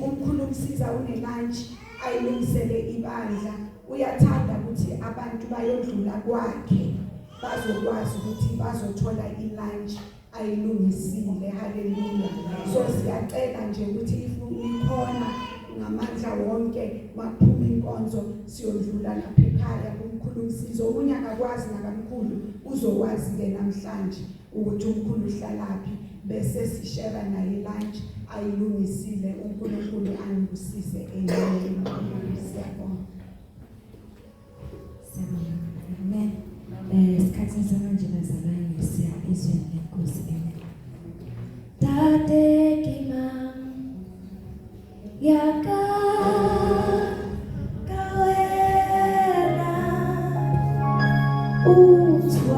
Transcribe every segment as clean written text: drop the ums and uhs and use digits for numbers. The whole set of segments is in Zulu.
umkhulu umsiza lunch ayilungisele ibandla uyathanda ukuthi abantu bayodlula kwakhe bazokwazi ukuthi bazothola ilunch ayilungisile. Haleluya. So siyacela nje ukuthi ikhona ngamandla wonke maphuma inkonzo siyodlula lapha ekhaya kumkhulu umsizo. Omunye akakwazi nakamkhulu uzokwazi ke namhlanje ukuthi umkhulu uhlalaphi bese sishare naye lunch ayilungisile. uNkulunkulu angibusise enene. Siyabonga. Amen. Isikhathi samanje bazalwane siya ezweni lenkosi. Tate kimam yaka kawena utwanetwi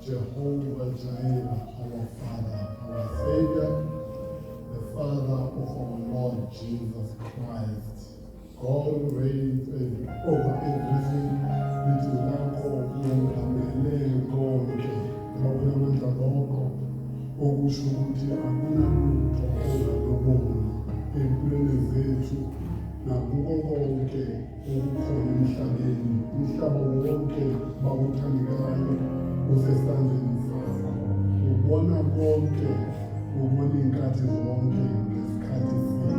Jehovah Jireh, our Father, our Savior, the Father of our Lord Jesus Christ. God reigns over everything. It is lakho ukungamele konke. Babonamandla lokho okusho ukuthi akunalutho ongalubona empilweni zethu nakuko konke okukhona emhlabeni. Umhlaba wonke bawuthandekayo usesandleni sakho. Ubona konke, ubona iy'nkathi zonke ngesikhathi sinye.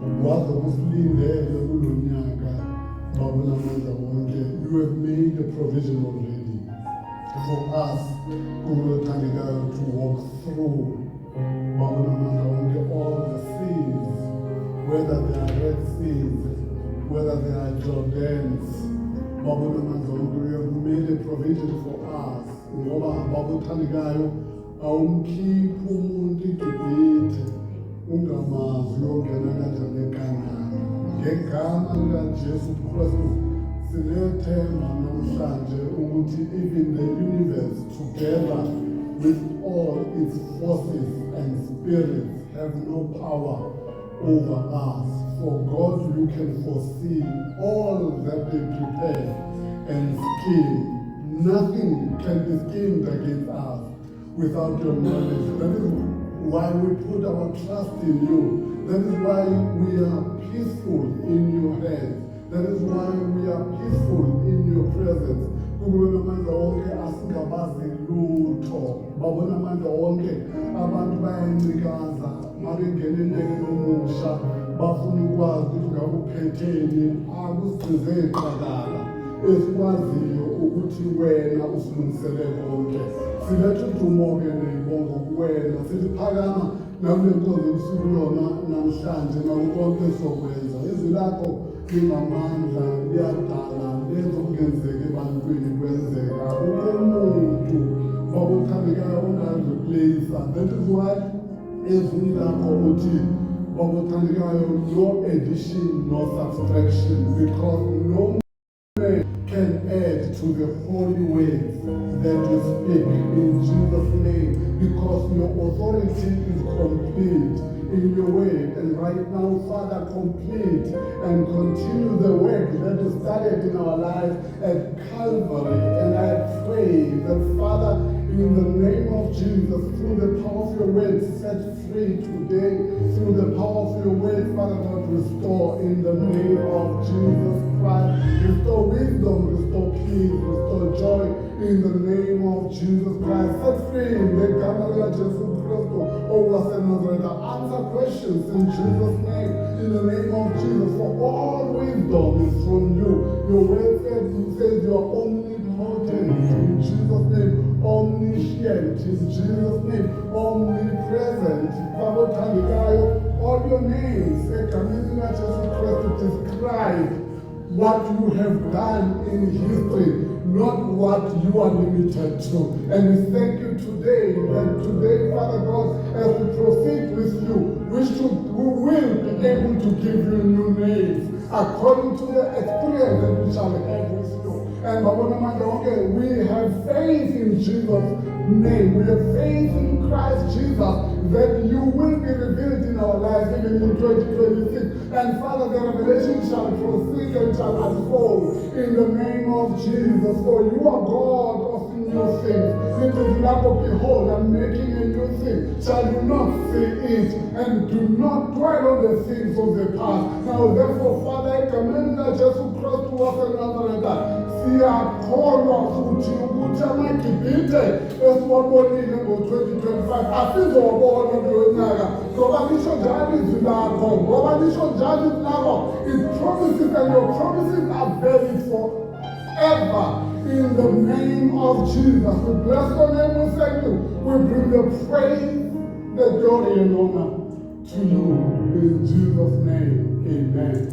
Ukwazi ukusilindele kulo nyaka babona amandla wonke. You have made a provision already for us kulothandekayo to walk through babona amandla wonke all the seas, whether they are Red Seas, whether they are Jordans. Babona amandla wonke, you have made a provision for us ngoba babothandekayo awumkhiphi umuntu iGibhithe ungamazi uyongena kanjani eKhanani. Ngegama likaJesu Kristu sinethemba namhlanje ukuthi even the universe together with all its forces and spirits have no power over us. For God, you can foresee all that they prepare and scheme. Nothing can be schemed against us without your knowledge. That is why we put our trust in you. That is why we are peaceful in your hands. That is why we are peaceful in your presence. Babona amandla wonke asingabazi lutho. Babona amandla wonke abantu bayancikaza mabengena enyakeni omusha bafuna ukwazi ukuthi ngabe uphetheni. Akusize qakala esikwaziyo ukuthi wena usilungisele konke. Siletha udumo-ke ney'bongo kuwena. Siliphakama nakule nkonzo ebusuku yona namhlanje naku konke sokwenza. Izwi lakho linamandla, liyadala, lenza okungenzeka ebantwini kwenzeka. Akukho umuntu babothandekayo ongazireplace. That is why izwi lakho uthi babothandekayo, no addition, no subtraction, because no man can add to the holy words that you speak in Jesus' name, because your authority is complete in your word. And right now, Father, complete and continue the work that you started in our lives at Calvary. And I pray that, Father, in the name of Jesus, through the power of your word, set free today. Through the power of your word, Father God, restore in the name of Jesus Christ. Restore wisdom, restore peace, restore joy in the name of Jesus Christ. Set free in the name of Jesus Christ. Answer questions in Jesus' name. In the name of Jesus, for all wisdom is from you. Your word says you are omnipotent in Jesus' name, omniscient in Jesus' name, omnipresent. All your names, to describe what you have done in history, not what you are limited to. And we thank you today that today, Father God, as we proceed with you, we will be able to give you new names according to the experience that we shall have with you. And we have faith in Jesus' name. We have faith in Christ Jesus that you will be revealed in our lives even in 2026. And Father, the revelation shall proceed and shall unfold in the name of Jesus. For you are God of new things. It is like, behold, I'm making a new thing. Shall you not see it? And do not dwell on the things of the past. Now therefore, Father, I commend Jesus Christ to us another. Siyakholwa futhi ukuthi amaGibhithe esiwabonile ngo-2025 asizobona kulo nyaka ngoba lisho njalo izwi lakho, ngoba lisho njalo izwi lakho. It promises, and your promises are valid forever. In the name of Jesus, we bless your name, we thank you. We bring the praise, the glory and honor to you. In Jesus' name, amen.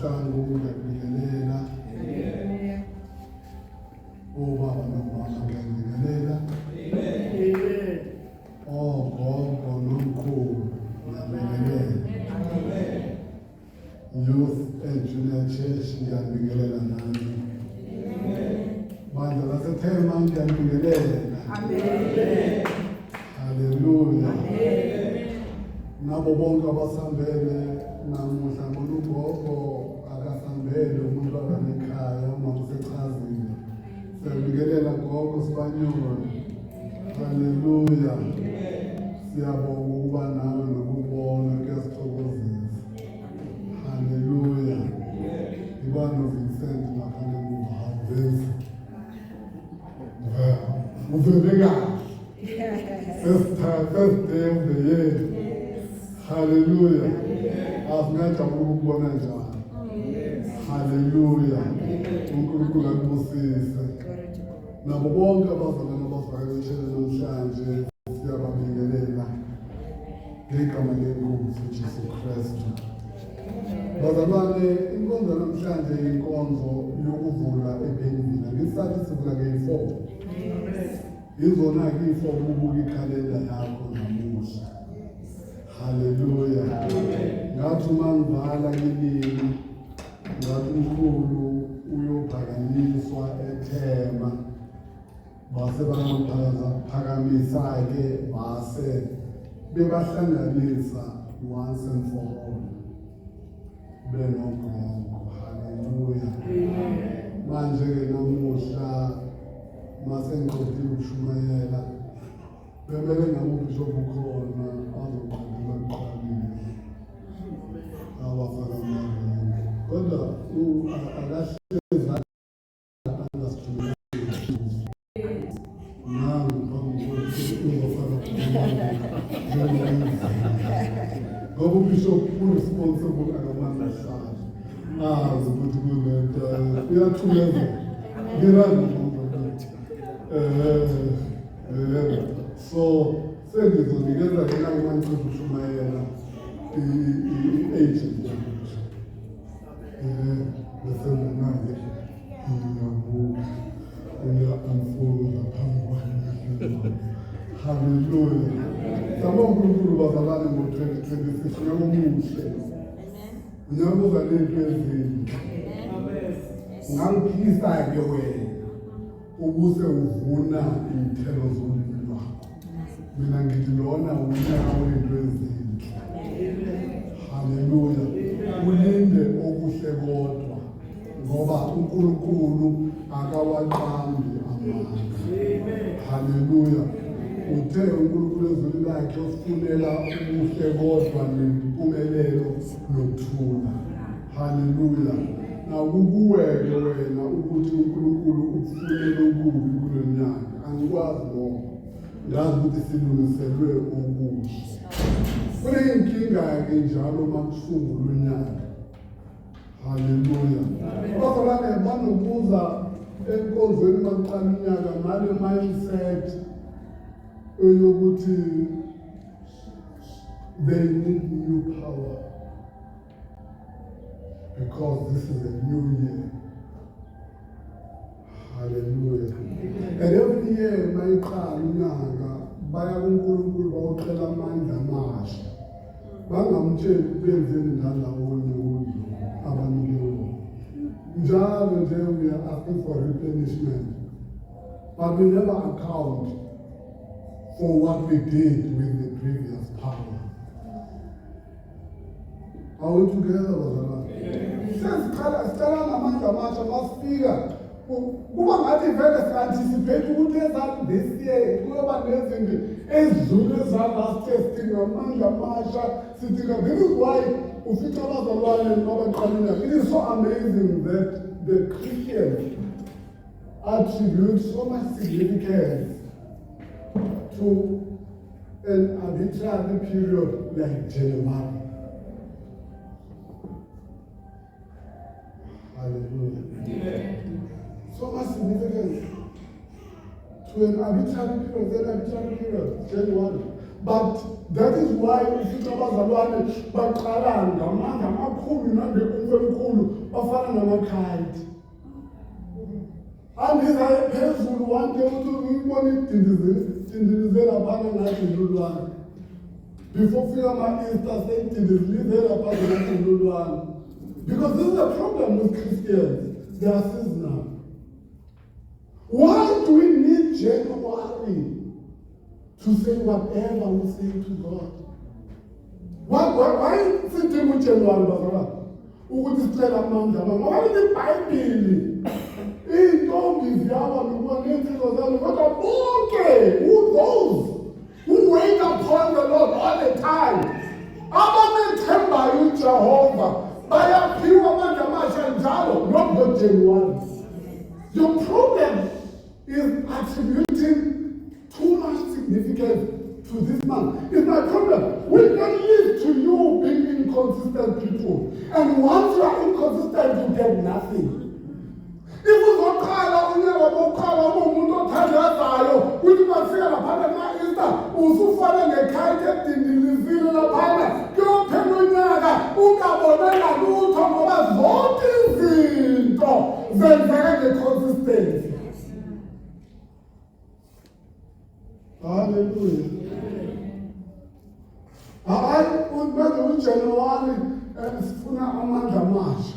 Mahlangu ngiyabingelela. Obaba nomama ngiyabingelela. Ogogo nomkhulu ngiyabingelela. Youth and Junior Church ngiyabingelela nami. Bandla laseThema ngiyabingelela. Amen. Hallelujah. Nabo bonke abasambele namuhla ngoLugogo akasambele umuntu akanekhaya uma usechazile. Siyabingelela gogo Sibanyoni. Hallelujah. Siyabonga ukuba nawe nokubona kuyasithokozisa. Hallelujah. Ibano Vincent ngaphandle kuhambisa. Uvele first day of the year. Hallelujah. Asingajabula ukubona njalo. Hallelujah. uNkulunkulu akubusise. Nabo bonke abazalwane abavakashele namhlanje siyababingelela ngegama leNkosi uJesu Kristu. Bazalwane, inkonzo namhlanje inkonzo yokuvula eBenville. Ngesikhathi sivula nge-4. Izona-ke i-4 ubuka ikhalenda yakho namuhla. Hallelujah. Ngathi uma ngivala kilini, ngathi umkhulu uyophakanyiswa eThema. Base bayamuphakamisa-ke base bebahlanganisa once and for all. Benogogo. Hallelujah. Manje-ke namuhla mase ngiqedile ukushumayela bebele nabo ubishop ukhona azoqhubeka kuqalile abafaka amandla kodwa akahlezi angasijumela nami uzofaka ngoba ubishop uresponsible akamandla hlala azi ukuthi kunento uyathumeza ngirani so sengizonikeza yena uma ngicela ukushumayela i-agent besemunaye ngiyabuka uya-unfolda phambi kwami. Hallelujah. Saba uNkulunkulu bazalwane ngo-2026 unyaka omuhle. Unyaka uza nento ezinhle. Ungangiphikisa-ke wena ubuse uvuna iy'thelo zolimi lwakho. Mina ngithi lona unyaka wento ezinhle. Haleluya. Ulinde okuhle kodwa ngoba uNkulunkulu akawaqambi amandla. Haleluya. Uthe uNkulunkulu ezweni lakhe usifunela ubuhle kodwa nempumelelo nokuthula. Haleluya. Nakukuweke wena ukuthi uNkulunkulu ukufunele okubi kulo nyaka. Angikwazi lokho. Ngazi ukuthi silungiselwe okuhle. Kuney'nkinga-ke njalo makusungulwa unyaka. Haleluya. Abazalwane banokubuza enkonzweni makuqala unyaka ngale mindset yokuthi they need new power. Because this is a new year. Hallelujah. And every year, mayiqala unyaka baya kuNkulunkulu bawucela amandla amasha. Bangamtsheli benzeni ndawonye ulo abanikewo. Njalo nje we are asking for replenishment. But we never account for what we did with the previous power. Are we together, bazalwane? Sicela ngamandla amasha masifika kuba ngathi vele si-anticipate ukuthi ezathi this year kuyoba nezinto ezidlule ezangasitesting ngamandla amasha sidinga. This is why ufica abazalwane abaqalina. It is so amazing that the Christians attribute so much significance to an arbitrary period like January. Hallelujah. So much significance to an arbitrary period, January. But that is why ufica abazalwane baqala ngamandla amakhulu nangemkhulu bafana namakhayiti. Andizaye phezulu wante ukuthi uyibone idindilize laphana ngathi lulwane. Before ufika ama-Easter seyidindilize laphana ngathi lulwane. Because this is a problem with Christians. They are seasonal. Why do we need January to say whatever we say to God? Why sidinga uJanuary bazalwane? Ukuthi sicela amandla ngoba iBhayibheli intombi ziyaba nokubona insizwa zabo kodwa bonke those who wait upon the Lord all the time abamethembayo uJehova bayaphiwa amandla amasha njalo not ngoJanuary. Your problem is attributing too much significance to this month. It's my problem. We can live to you being inconsistent people. And once you are inconsistent, you get nothing. If uzokhala unyaka bokhala umuntu othandazayo ukuthi bafika laphana ema-Easter usufane ngekhayiti edindilizile laphana kuyophela unyaka ungabonela lutho ngoba zonke izinto zenzeka nge-consistency. Hallelujah. Hayi manje uJanuwari sifuna amandla amasha.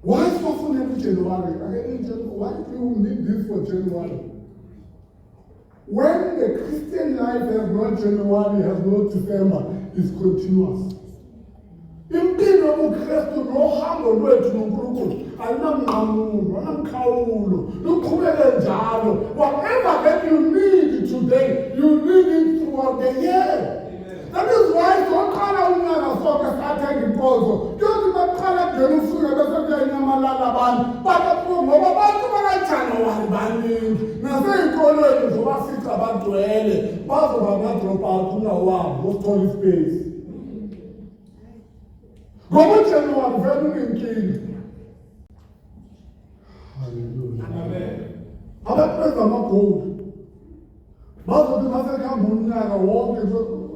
Why sifuna uJanuwari? Why do you need this for January? When the Christian life has no January, has no December, is continuous. Impilo yobuKristu nohambo lwethu noNkulunkulu alinamnqamulo, alinamkhawulo, luqhubeke njalo. Whatever that you need today, you need it throughout the year. That is why soqala unyaka sonke sathenga inkonzo. Kuyothi baqala kungena usuku bese kuyanyamalala abantu. Bathi ngoba abantu bakaJanuwari baningi. Nasey'kolweni zobafica bagcwele. Bazoba ama-drop out unawabo, usithola ispace. Ngoba uJanuwari vele unenkinga. Hallelujah. Amen. Abapheza amagoli. Bazothi masekuhamba unyaka wonke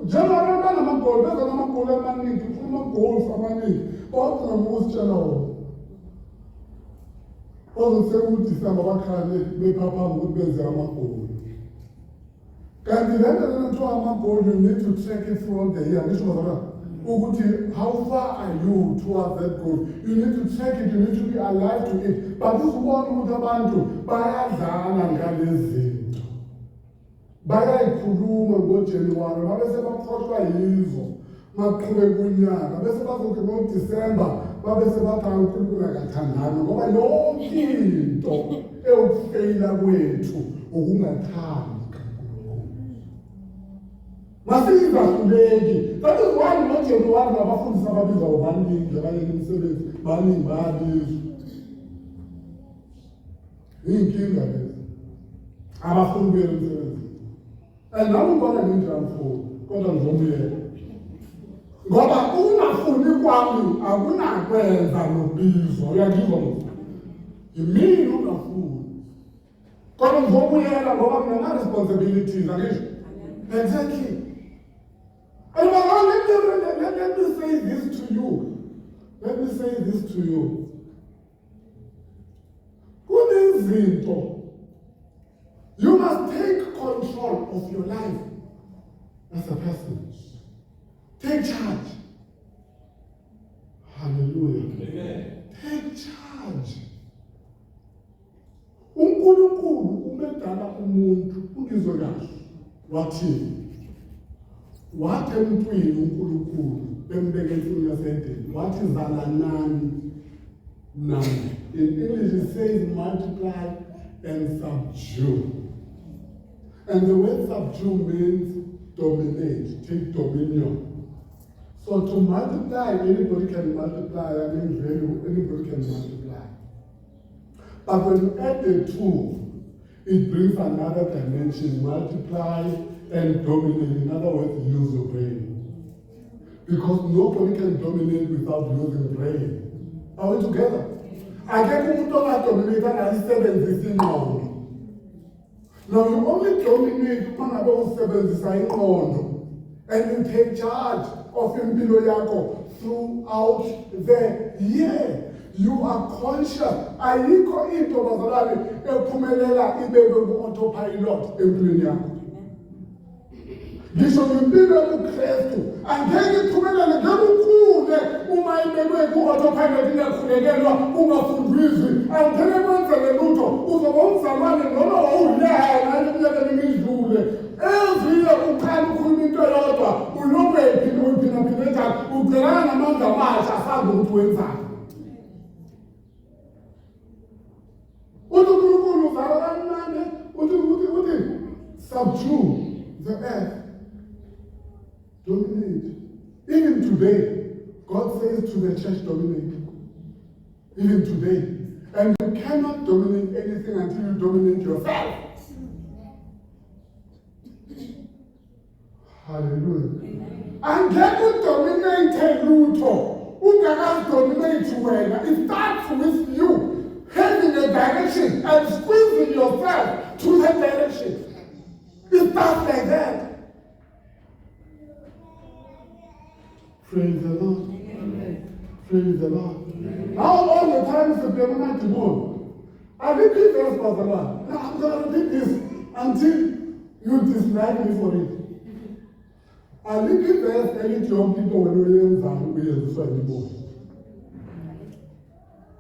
njengoba banamagoli beza namagoli amaningi ufuna ama-goals amaningi bagcina ngokusitshela wona. Bazothi sekuDisemba bakhale bephaphambe ukuthi benze amagoli. Kanti le nto lena kuthiwa amagoli, you need to track it throughout the year. Ngisho bazalwane ukuthi how far are you towards that goal? You need to check it, you need to be alive to it. But usibona ukuthi abantu bayadlala ngalezi zinto. Bayayikhuluma ngoJanuwari babese bakhohlwa yizo maqhubeka unyaka bese bazothi ngoDisemba babese bathi uNkulunkulu akathandani ngoba yonke into eyokufeyila kwethu ukungathandi kaNkulunkulu. Masizahluleki. That is why ngoJanuwari nabafundisi ababizwa baningi abayeka imisebenzi baningi bayabizwa. Iy'nkinga lezi abafuni ukuyela umsebenzi. And nami ngibona nginjani kodwa ngizomyela. Ngoba ungafuni kwami akunakwenza nobizwa. Uyangizwa manje? Yimini ungafuni. Kodwa ngizomyela ngoba kunama-responsibilities, angisho? Exactly. And let me say this to you. Let me say this to you. Kunezinto. You must take control of your life as a person. Take charge. Hallelujah. Amen. Take charge. uNkulunkulu umedala umuntu ungizwe kahle. Wathini? Wathi emntwini uNkulunkulu bembeke insini yasedeni. Wathi zalanani nani. In English it says multiply and subdue. And the word subdue means dominate, take dominion. So to multiply, anybody can multiply. I mean, really, anybody can multiply. But when you add the two, it brings another dimension, multiply and dominate. In other words, use your brain. Because nobody can dominate without using brain. Are we together? Akekho umuntu ongadominate angasebenzisi ingqondo. Now you only dominate uma ngabe usebenzisa ingqondo and you take charge of impilo yakho throughout the year. You are conscious. Ayikho into bazalwane ephumelela ibekwe ku-autopilot empilweni yakho. Ngisho ngempilo yobuKristu angeke iphumelele ngeke ukhule uma ibekwe ku-autopilot ingakhulekelwa ungafundiswi. Angeke kwenzele lutho uzoba umzalwane noma wawuleha iminyaka emidlule. Eziye uqala ukhuluma into eyodwa ulokhu uyiphinaphina njalo ucelana namandla amasha asazi ukuthi wenzani. uNkulunkulu uzala kancane uthi subdue the earth, dominate. Even today, God says to the church, dominate. Even today. And you cannot dominate anything until you dominate yourself. Hallelujah. Angeke udominate lutho ungakazidominate wena. It starts with you having a direction and squeezing yourself to that direction. It starts like that. Praise the Lord. Amen. Praise the Lord. Amen. Now all the times of the moment to go. I repeat this, Brother Lord. Now I'm going to repeat this until you dislike me for it. I repeat this and it's your people when we are anymore.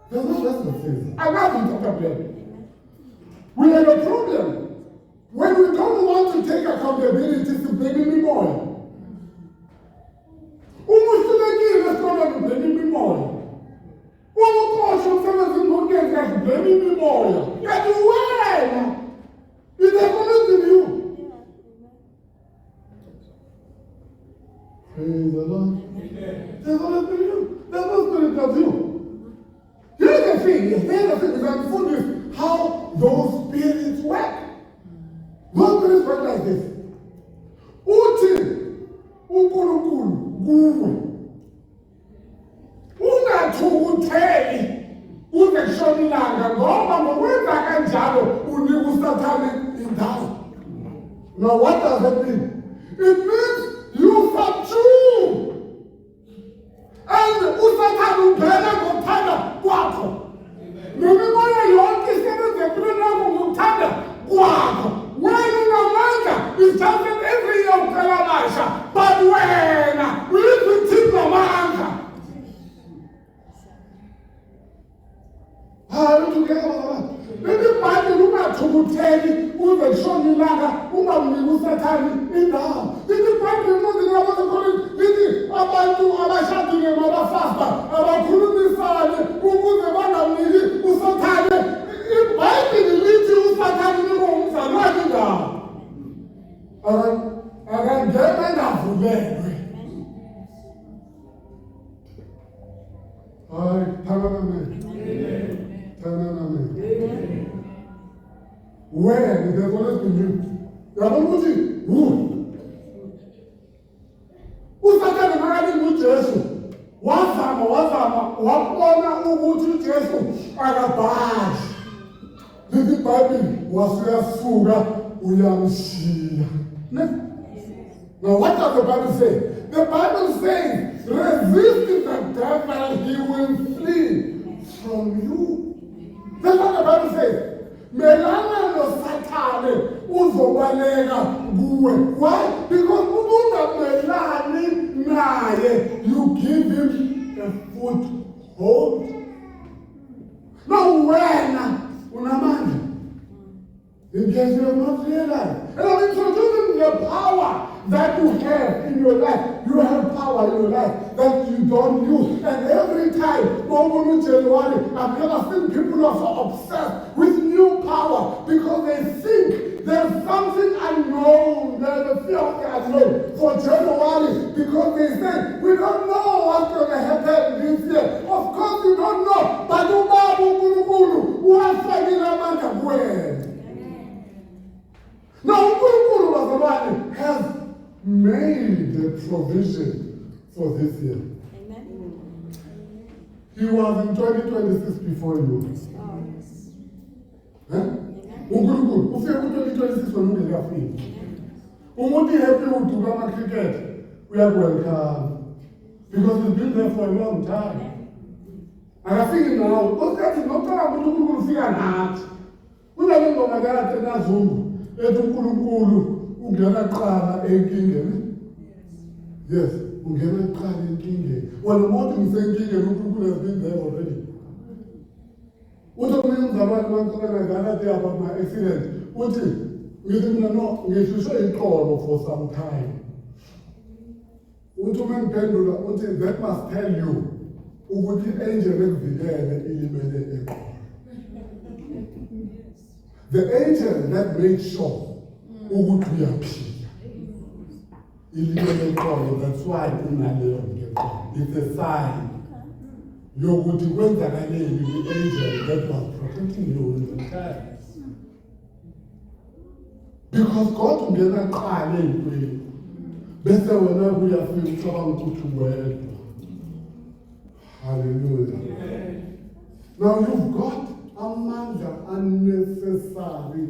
There's no rest of things. I'm not in chapter 11. We have a problem when we don't want to take accountability to blame me more. Umuhlulekile esikhona kubhema imimoya. Ukukhohlwa umsebenzi ngokuyenza kubhema imimoya. Kanti wena is according to you. Praise the Lord. There's always been you. There's no spirit of you. Here's the thing is I'm focused how those spirits work. Those spirits work like this. Uthi uNkulunkulu kuwe ungathukutheli uze kushona ilanga ngoba ngokwenza kanjalo unika uSathane indawo. Now what does that mean? It means you subdue. And uSathane ungena ngokuthanda kwakho. Nemimoya yonke isebenza empilweni yakho ngokuthanda kwakho. Wena unamandla is just that every year ucela amasha. But wena uyizithi namandla. Together. Lithi iBhayibheli ungathukutheli uze kushona ilanga ungamniki uSathane indawo. Lithi iBhayibheli encwadini yabaseKorinte lithi abantu abashadile mabafasta abakhulumisane ukuze bangamniki uSathane. iBhayibheli lithi uSathane ungumzalwane indawo. Akangena ngavulelwe. Hayi, thabana mina. Where the always been you? Yabona ukuthi uSathane makade nguJesu wazama wabona ukuthi uJesu akabhashi. Lithi iBhayibheli wasuyasuka uyamshiya. Now what does the Bible say? The Bible says, resist the devil, he will flee from you. That's what the Bible says. Melana noSathane uzobaleka kuwe. Why? Because ungamelani naye, you give him a foothold. Now wena unamandla. In case you have not realized. And I'm introducing the power that you have in your life. You have power in your life that you don't use. And every time, over January, I've never seen people are so obsessed with new power because they think there's something unknown. There's a fear of the unknown for January because they say, we don't know what's going to happen this year. Of course you don't know. But now, uNkulunkulu has made a provision for this year. Amen. He was in 2026 before you. Oh, yes. Huh? Amen. uNkulunkulu ufike ku-2026 wena ungekafiki. Umuntu happy uduka ama-cricket uyakwelcome because he's been there for a long time. Akafiki nawe koskathi nokucala ukuthi uNkulunkulu ufika nathi. Kunale ngoma kade naZungu ethi uNkulunkulu ungena qala enkingeni. Yes, ungena qala enkingeni. Wena umuntu ngisenkingeni uNkulunkulu has been there already. Uthi mina umzalwane wangicela ngalathi about my accident. Uthi ngithi mina no ngishishwe iqolo for some time. Uthi uma ngiphendula uthi that must tell you ukuthi angel ekuvikele ilimele eqolo. The angel that made sure ukuthi uyaphila ilimele eqolo, that's why unaleyo ngeqolo. It's a sign yokuthi kwenzakaleni the angel that was protecting you in the time. Because God ungena qala entweni bese wena uyafika ucabanga ukuthi wedwa. Hallelujah. Now you've got amandla unnecessary.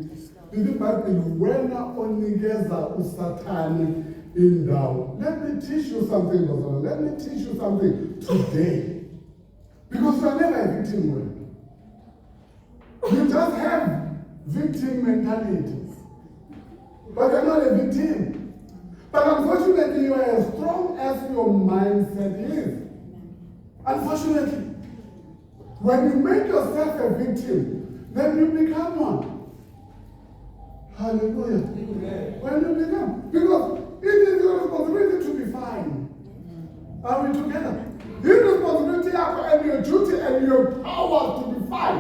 Lithi iBhayibheli wena onikeza uSathane indawo. Let me teach you something, brother. Let me teach you something today. Because you are never a victim. You just have victim mentality. But you're not a victim. But unfortunately, you are as strong as your mindset is. Unfortunately, when you make yourself a victim, then you become one. Hallelujah. When you become, because it is your responsibility to be fine. Are we together? This responsibility and your duty and your power to be fine.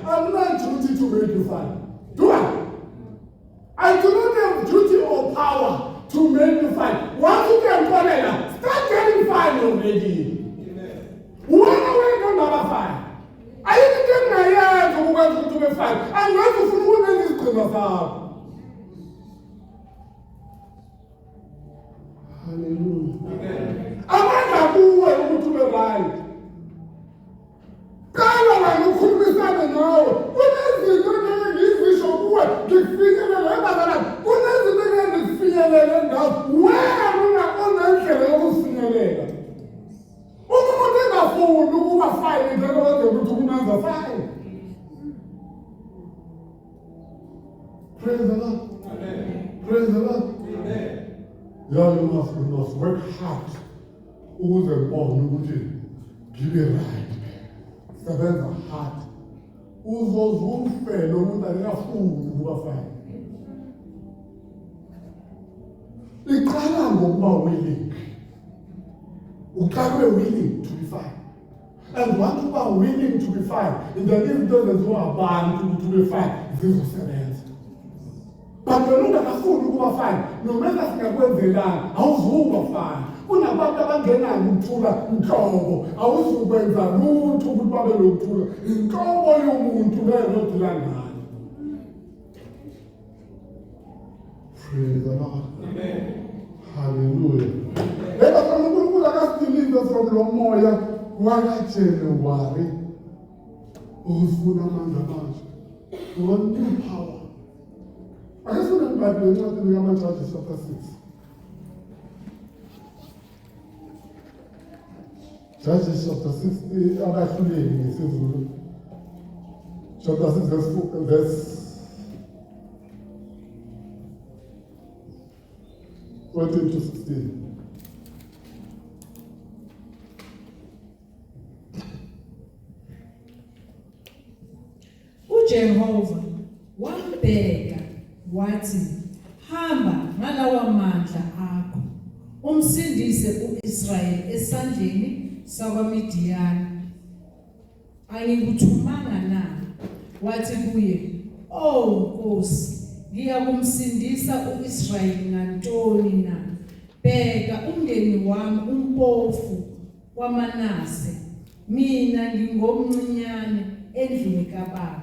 I'm not duty to make you fine. Do I? I do not have duty or power to make you fine. Once you can start getting fine already. When are we number 5? I didn't get my hands to be fine. I'm going to fool this to Hallelujah. Amanda kuwe ukuthi ube right. Kala wena ukhulumisana nawe. Kunezinto engizisho kuwe ngifinyelele ebazalana. Kunezinto engizifinyelele ngazo. Wena unendlela yokufinyelela. Umuntu engafuni ukuba fine njalo wenza ukuthi kumenza fine. Praise the Lord. Amen. Praise the Lord. Amen. Yeah, you must work hard. Ukuze ngibone ukuthi ngibe right. Sebenza hard. Uzozufela umuntu akafuni ukuba fine. Iqala ngokuba willing. Uqale willing to be fine. And once you are willing to be fine, in the living doesn't go abantu to be fine. Zizosebenza. But you're not afuni ukuba fine. No matter singakwenzelanga, awuzuba fine. Kunabantu abangenayo ukuthula inhlobo. Awuzukwenza lutho ukuthi babe lokuthula. Inhlobo yomuntu leyo odila nayo. Praise the Lord. Amen. Hallelujah. Eka kama uNkulunkulu akasilinda from lo moya wakaJanuwari. Ufuna amandla manje. Want new power. I just want to invite you to the Judges chapter 6. Judges chapter 6, chapter 6 verse 14 to 16. uJehova wambheka wathi, hamba ngalawa mandla akho umsindise uIsrayeli esandleni sakwaMidiyani. Angikuthumanga na? Wathi kuye, oh Nkosi, ngiyakumsindisa uIsrayeli ngantoni na? Bheka umndeni wami umpofu waManase, mina ngingomncinyane endlini kababa.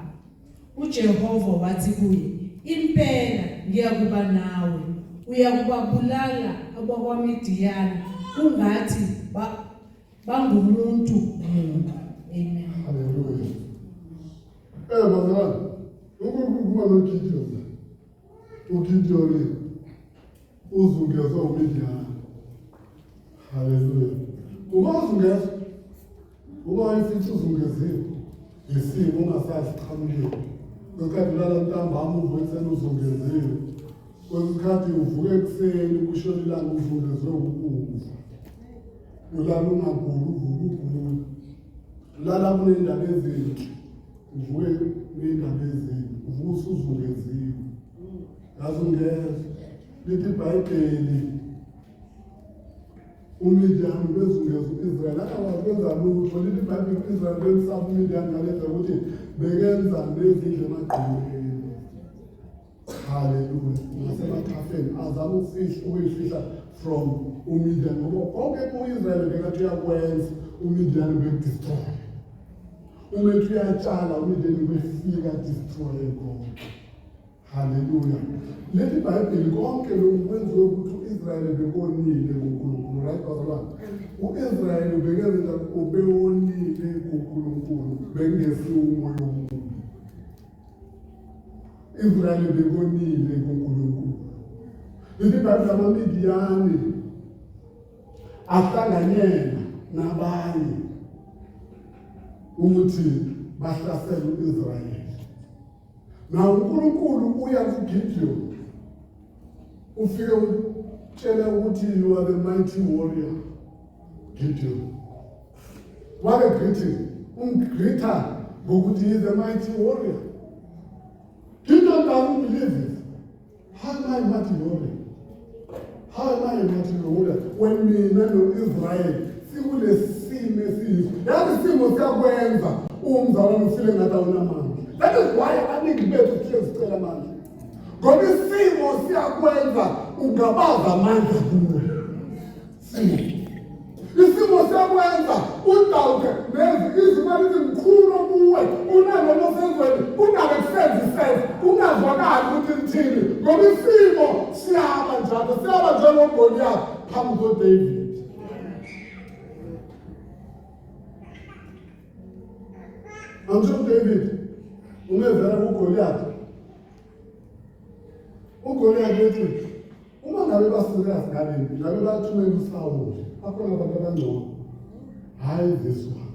uJehova wathi kuye, impela ngiyakuba nawe, uyakubabulala abakwaMidiyani kungathi bangumuntu munye. Amen. Hallelujah. Bazalwane, ukukhuluma noGideon. uGideon uzungezwe uMidian. Hallelujah. Ungazungezwa. Uba ifithi uzungeziwe. Isimo ungasazi qhamukile. Ngesikhathi ulala ntambama uvuke ekuseni uzungeziwe. Kwesikhathi uvuke ekuseni kushona ilanga uzungezwe ukufa. Ulala ungaguli uvuke ugula. Ulala kunendaba ezinhle. Uvuke kunendaba ezinhle. Uvuke usuzungeziwe. Yazungezwa. Lithi iBhayibheli uMidian bezungeza uIsrael akakwenza lutho. Lithi iBhayibheli uIsrael bemsaba uMidian ngalendlela ukuthi bekenza nezindle emagqileni. Hallelujah. Nasemakhafeni azama ukuyifihla from uMidian ngoba konke uIsrael bekathi uyakwenza uMidian bekudestroy. Uma ethi uyatshala uMidian befika destroy konke. Hallelujah. Lithi iBhayibheli konke lokhu kwenziwe ukuthi uIsrael bekonile kuNkulunkulu. Right, bazalwane? uIsrael bekenza ubewonile kuNkulunkulu, bengesiwe umoya omubi. Israel bekonile kuNkulunkulu. Lithi iBhayibheli amaMidiyani ahlanganyela nabanye ukuthi bahlasele uIsrael. Na uNkulunkulu uya kuGideon ufike utshela ukuthi you are the mighty warrior. Gideon what a greeting. Greeter ngokuthi he is the mighty warrior. Gideon doesn't believe it. How am I a mighty warrior? How am I a mighty warrior when mina no-Israel sikulesimo esiyiso? Yazi isimo siyakwenza umzalwane ufile ngathi awunamandla. That is why abaningi bethu siyazicela amandla. Ngoba isimo siyakwenza ungabaza amandla kuwe. Isimo siyakwenza udawuke izimali ezinkulu kuwe unalo losenzweni ungabe kusenza ungazwakali ukuthi lithini. Ngoba isimo siyaba njalo njengoGoliath phambi koDavid. Until David umevela kuGoliath. uGoliath ethi uma ngabe basirious ngaleni ngabe bathumela uSawuli akhona abantu abangcono. Hayi this one.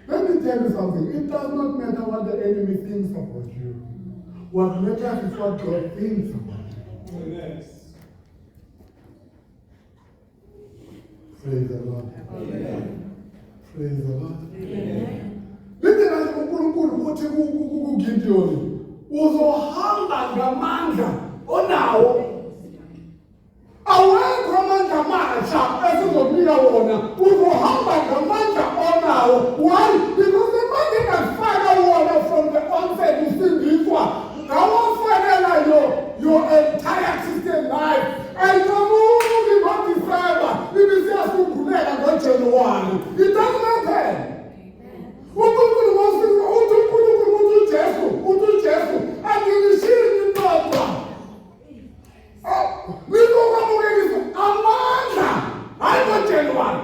Let me tell you something. It does not matter what the enemy thinks about you. What matters is what God thinks about you. Yes. Praise the Lord. Amen. Praise the Lord. Amen. Lithi nje uNkulunkulu uthi kuGideon uzohamba ngamandla onawo. Awekho amandla amasha esizokunika wona. Uzohamba ngamandla onawo. Why? Because the man engafaka wona from the onset usindiswa. Ngawofanela your entire Christian life. Ayinomuntu ngoDisemba ibisiyasukhuleka ngoJanuwari. It doesn't matter. uNkulunkulu wasiza uthi uNkulunkulu uthi uJesu angilishini ndodwa. Ngizokwamukela amandla hayi ngoJanuwari.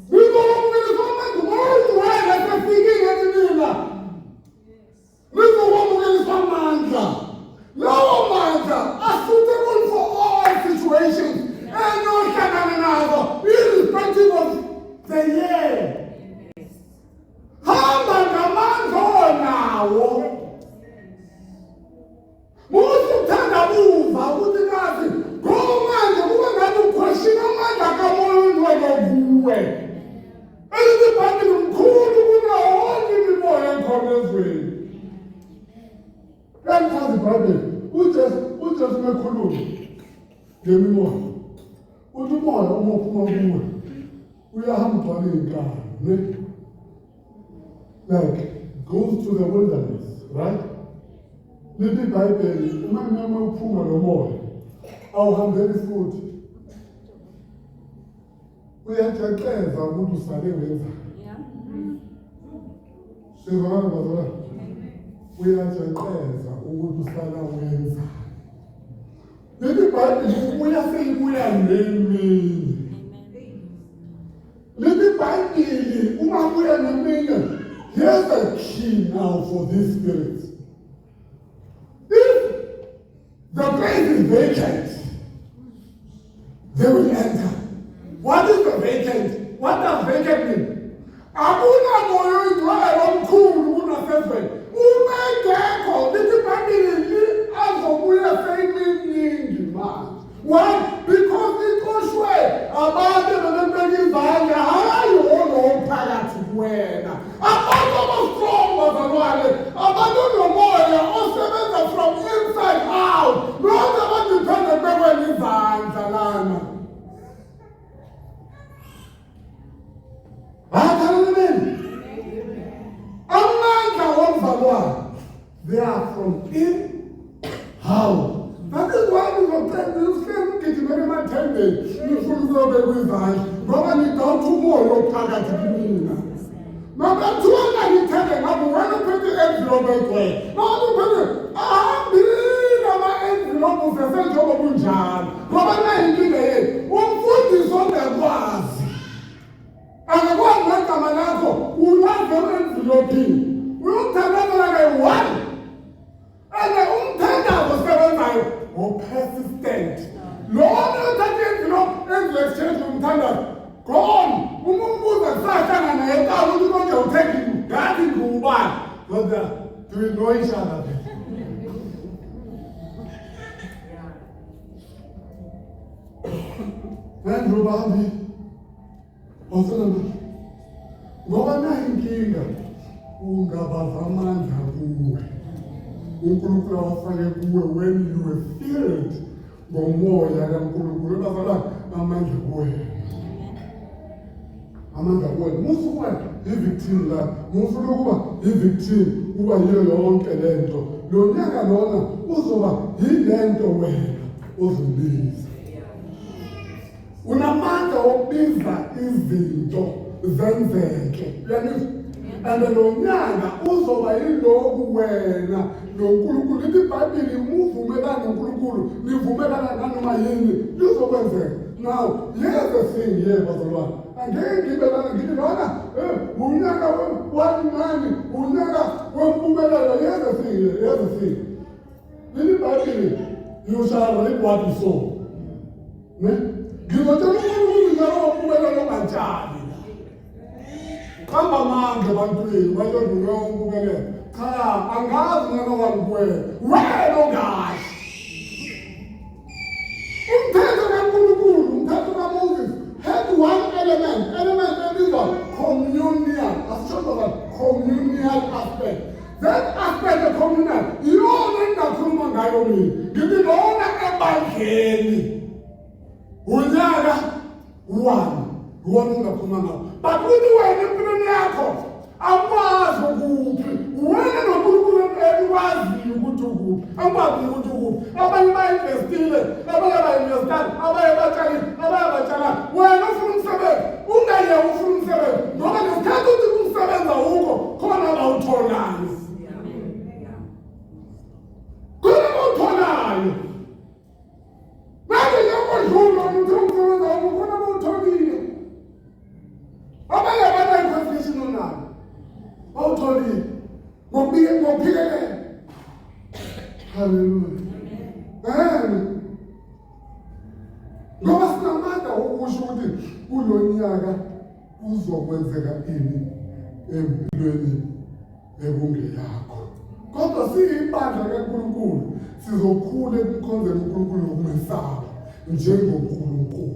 Ngizokwamukela amandla wena sefikile mina. Ngizokwamukela amandla. Lawo mandla are suitable for all situations. Enohlangana nazo irrespective of the year. Hamba ngamandla onawo. Muthi uthanda buva ukuthi kazi ngomanje kube ngathi ukhweshina amandla kamoya kuwe. Elithi iBhayibheli mkhulu kunawo wonke imimoya ekhona ezweni. Kanti iBhayibheli uJesu mekhuluma ngemimoya. Uthi umoya uma uphuma kuwe uyahamba ugcwale inkani, ne? Like goes to the wilderness, right? Lithi iBhayibheli uma uphuma nomoya awuhambeli futhi. Uyajaxeza ukuthi usale wenza. Sizwana bazalwane. Uyajaxeza ukuthi usala wenza. Lithi iBhayibheli uyaseyibuya ngemini. Lithi iBhayibheli Here's the key now for these spirits. If the place is vacant, they will enter. What is the vacant? What does vacant mean? Akuna moyo indwala omkhulu kunasezweni. Umengekho lithi phambili azobuya seyiminingi manje. Why? Because ikoshwe abantu bebebeka izandla hayi olomphakathi kuwena. Abantu abastrong bazalwane, abantu nomoya osebenza from inside out. Lokho abadepende bekwena izandla lana. They are from in how. That is why we don't tell you to very much tended. You should go back with us. Go and down tomorrow, Pagatina. Number 2, I'm telling you, I'm going to put the envelope away. No, I'm being envelope of the central of Punjab. Go and give it. One foot is on the glass. And the one like a manako, who not the envelope. We don't tell them like one. And the untender was 7 times or persistent. Lord, in the exchange from thunder. Gone. Move the Satan and I thought we were going to take him. That is go back. But do we know each other? Then Rubabi also Governor in King. Ungabazamandla kuwe. uNkulunkulu awafake kuwe when you were filled ngomoya kaNkulunkulu bazalwane amandla kuwe. Amandla kuwe. Musukuba i-victim la. Mufuna ukuba i-victim kuba yiyo yonke lento. Lo nyaka lona uzoba yilento wena ozibiza. Unamandla wokubiza izinto zenzeke. Uyanizwa? And lo nyaka uzoba yiloku wena noNkulunkulu. Lithi iBhayibheli muvumelana noNkulunkulu, nivumelana nanoma yini lizokwenzeka. Now, here's the thing here, bazalwane. Angeke ngibelana ngithi lona unyaka wamani, unyaka wempumelelo. Here's the thing here, here's the thing. Lithi iBhayibheli, you shall reap what you sow. Ngizotshela uNkulunkulu njalo wempumelelo kanjani. Kamba manje bantwini bayodlula umbukelelo. Cha, angazi ngeke wakuwena. Wena ongazi. Umthetho kaNkulunkulu, umthetho kaMoses had one element ebizwa communal. Asisho about communal aspect. That aspect of communal, yona engakhuluma ngayo mina. Ngithi lona ebandleni. Unyaka 1. Wona ungakhuluma ngawo. But uthi wena empilweni yakho akwazi ukuphi. Wena noNkulunkulu ekwazi ukuthi ukuphi. Akwazi ukuthi ukuphi. Abanye bayinvestile, abanye bayinvestile, abanye batshali, abanye batshala. Wena ufuna umsebenzi, ungaye ufuna umsebenzi. Ngoba ngesikhathi uthi umsebenza ukho, khona abawutholayo. Khona abawutholayo. Manje njengodlula umuntu umsebenza ukho, khona abawutholile. Abanye abantu ayikhofishi nonabo. Bawutholile. Ngokuphikelele. Hallelujah. Amen. Ngoba sinamandla wokusho ukuthi kulo nyaka kuzokwenzeka ini empilweni ekungeyakho. Kodwa siyibandla kaNkulunkulu sizokhula ekukhonzeni uNkulunkulu ngokumesaba njengoNkulunkulu.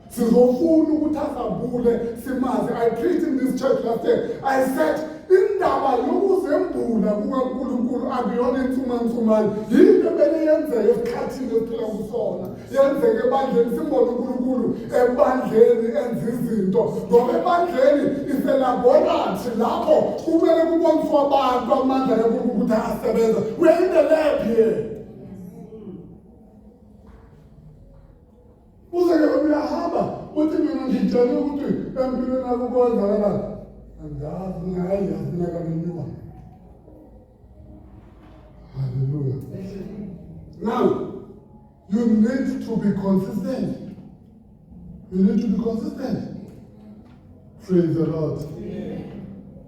Sizofuna ukuthi asabule simazi. I preached in this church last year. I said indaba yokuzembula kukaNkulunkulu akuyona insumansumane. Yinto ebeyenzeka esikhathini esiphila kusona. Yenzeka ebandleni simbone uNkulunkulu ebandleni enza izinto. Ngoba ebandleni iselaboratory lapho kumele kuboniswe abantu amandla kaNkulunkulu ukuthi ayasebenza. We are in the lab here. Uzeke uyahamba uthi mina ngijale ukuthi empilweni yakho kwenzakalani. Angazi ngayazi nakaniwa. Hallelujah. Now, you need to be consistent. You need to be consistent. Praise the Lord.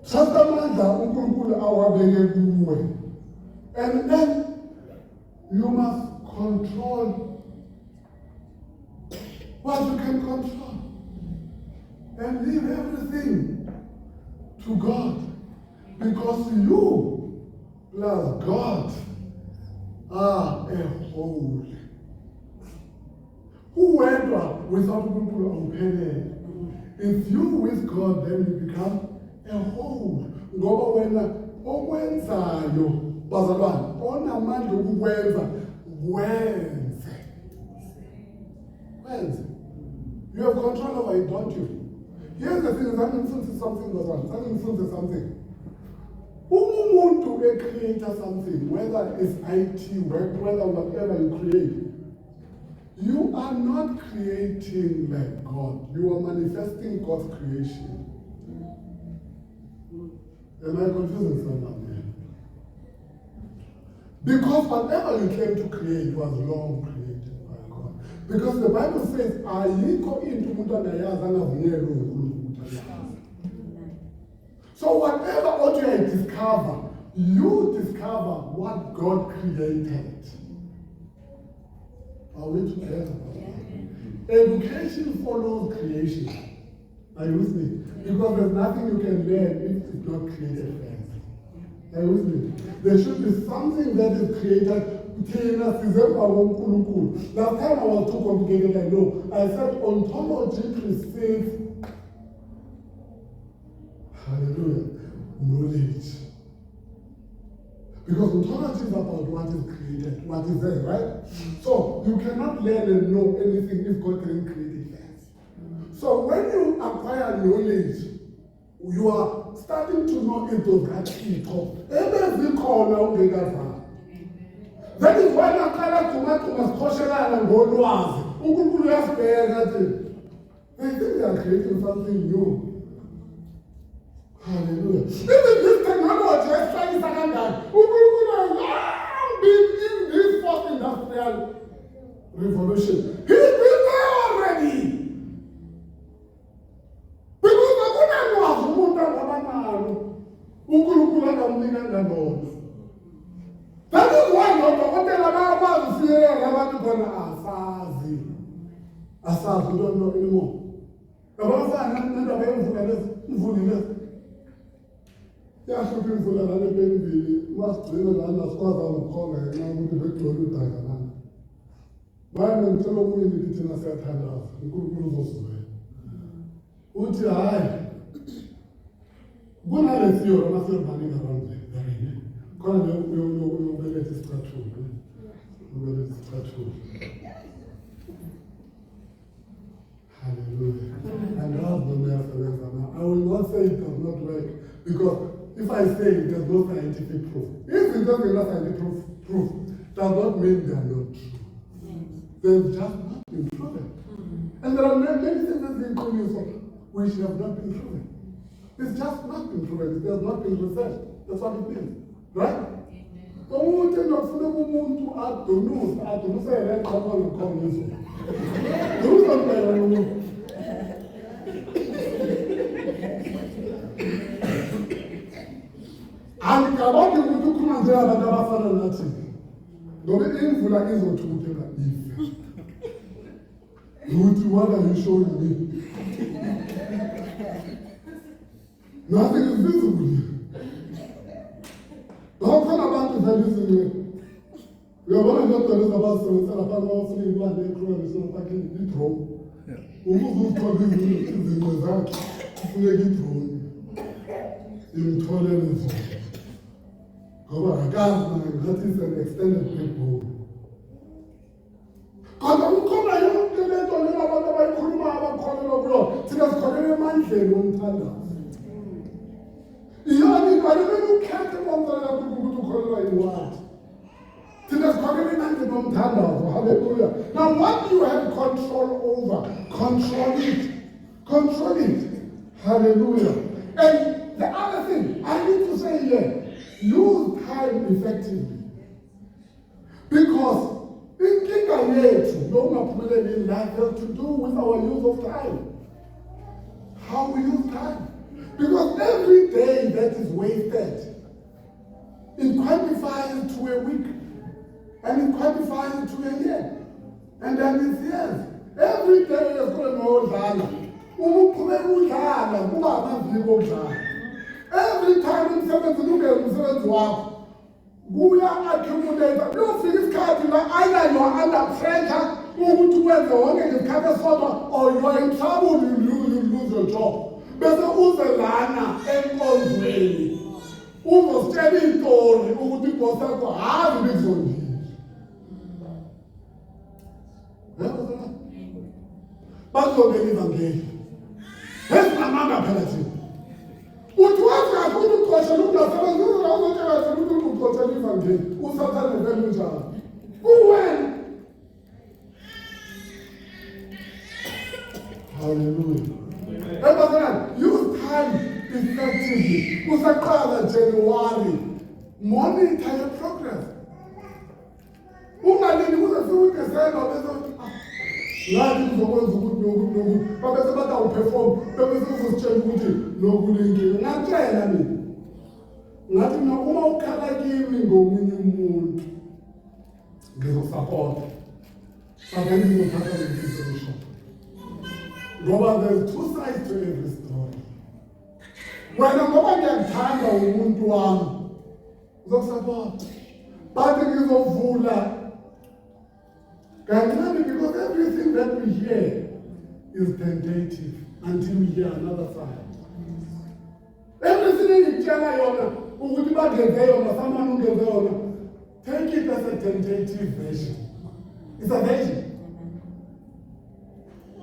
Trust amandla uNkulunkulu awabeke kuwe. And then you must control what you can control. And leave everything to God. Because you plus God are a whole. Whoever without uNkulunkulu awuphelele. If you with God, then you become a whole. Ngoba wena okwenzayo bazalwane onamandla okukwenza wenze. You have control over it, don't you? Here's the thing, something something. Umuntu create something, whether it's IT work, whether whatever you create, you are not creating like God. You are manifesting God's creation. Am I confusing someone here? Because whatever you came to create was long created by God. Because the Bible says, ayikho into umuntu angayazi angavunyelwe uNkulunkulu ukuthi ayazi. So whatever ought you discover, you discover what God created. Are we together? Yeah. Education follows creation. Are you with me? Because there's nothing you can learn if it's not created first. Are you with me? There should be something that is created. Last time I was too complicated, I know. I said ontology precedes, hallelujah, knowledge. Because ontology is about what is created, what is there, right? So you cannot learn and know anything if God didn't create it first. So when you acquire knowledge, you are starting to know into that people. That is why I think they are creating something new. Hallelujah. This technology is trying to been in this fourth industrial revolution. He's been there already. Because that is why we don't know anymore. Hallelujah. And I will not say it does not work, because if I say it, there's no scientific proof. If it doesn't have scientific proof, does not mean they are not true. They've just not been proven. And there are many things that they call you which have not been proven. It's just not been proven. It has not been researched. That's what it means. Right? Angicabangi ukuthi ukhuluma nje abantu abafana nathi. Ngoba imvula izothukuthela ife. What are you showing me? Nothing is visible here. Bakhona abantu velizwe. Uyabona ndoda lezabasebenzela phambi kwafuna imali ekhona isonopakhe i-drone. Ukuzuthola izinto zakhe kufuneka i-drone. Imtholele nje. Ngoba akazi ngathi is an extended backbone. Kodwa ukhona yonke lento lena abantu abayikhuluma abakholelwa kuyo. Thina sikholelwa emandleni omthandazo. Yani balibele ukhethe bomntwana ukuthi ukholelwa yiwani. Thina sikholelwa emandleni omthandazo. Hallelujah. Now what you have control over, control it. Control it. Hallelujah. And the other thing I need to say here, use time effectively. Because inkinga yethu nokungaphumeleli in life has to do with our use of time. how we use time. Because every day that is wasted, it quantifies to a week, and it quantifies to a year, and then it's years. Every day is going on. Every time umsebenzi umsebenzi wakho kuya accumulate uyofika isikhathi la either you are under pressure ukuthi wenze wonke ngesikhathi esodwa or you are in trouble, you lose your job. Bese uze lana enkonzweni uzositshela izitori ukuthi ibhosi yakho hazi bekuzondile. Bazongena ivangeli esinamanga phela thina uthi wazi kahle ukuthi uqoshela ukungasebenzi uzotshela kahle ukuthi uqoshela ivangeli usathane vele unjalo kuwena. Hallelujah. Everyone, use time effectively. Usaqala January, monitor your progress. Ungalindi kuze ufike December bese ngathi uzokwenza ukuthi nokuthi babese bathi awuperform bese uzositshela ukuthi nokulingile. Ngiyatshela mina ngathi uma ukhala kimi ngomunye umuntu ngizosupport but ngizothatha le-decision. Ngoba there's two sides to every story. Wena ngoba ngiyakuthanda umuntu wami uzokusupport but ngizovula kancane because everything that we hear is tentative until we hear another side. Everything engikutshela yona ukuthi bangenze yona samani ungenze yona, take it as a tentative version. It's a version.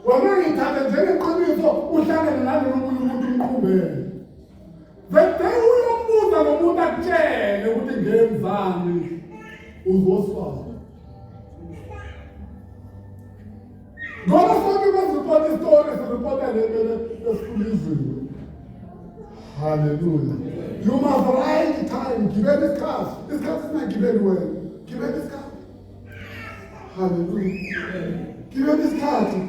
Wena ngithatha njengeqiniso uhlangane nalo nomunye umuntu umqhubele. The day uyombuza nomuntu akutshele ukuthi ngenzani uzoswazi. Ngoba sonke besiripota istori siripota lemele esikhulizweni. Hallelujah. You must write time. Gibeni isikhathi. Isikhathi singagibeli wena. Gibeni isikhathi. Hallelujah. Gibeni isikhathi.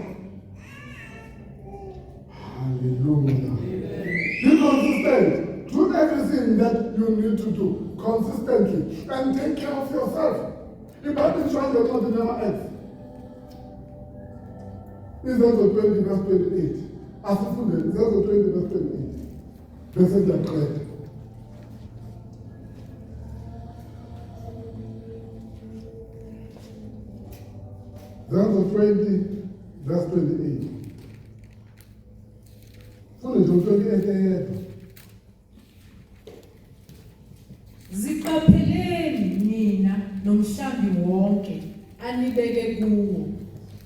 Hallelujah. Be consistent. Do everything that you need to do consistently and take care of yourself. The Bible is trying to not to never ends. Izenzo 20 verse 28. Asifunde Izenzo 20 verse 28. Bese ngiyaqeda. Izenzo 20 verse 28. Funde nje 28 eyedwa. Ziqapheleni nina nomhlambi wonke anibeke kuwo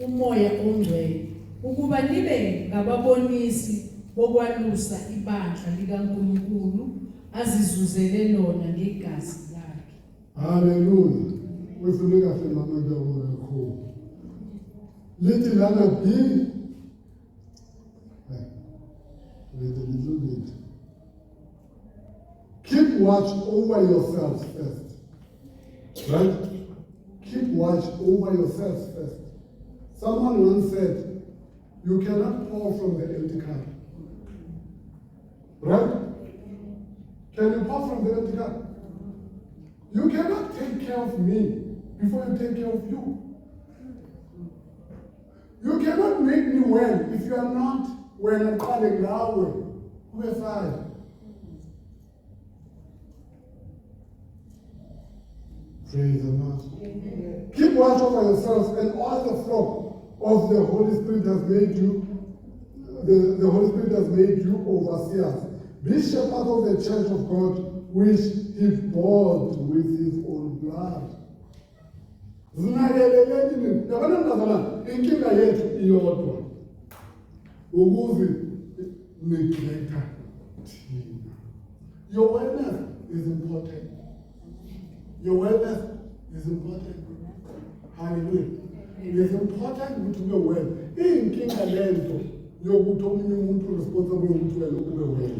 umoya ongcwele ukuba nibe ngababonisi bokwalusa ibandla likaNkulunkulu azizuzele lona ngegazi lakhe. Hallelujah. Wefune kahle mama ngiyabonga kakhulu. Lithi lana B. Wait a little bit. Keep watch over yourselves first. Right? Keep watch over yourselves first. Someone once said, you cannot pour from the empty cup. Right? Can you pour from the empty cup? You cannot take care of me before you take care of you. You cannot make me well if you are not when I'm calling Yahweh. Who is I? Praise the Lord. Keep watch over yourselves and all the flock of the Holy Spirit has made you. The Holy Spirit has made you overseers. Be shepherds of the church of God, which He bought with His own blood. Zinakelekeleni yabona mntazana inkinga yethu iyodwa ukuze neglecta thina. Your wellness is important. Your wellness is important. Hallelujah. It is important ukuthi ube well. Inkinga lento yokuthi omunye umuntu responsible ukuthi wena ube well.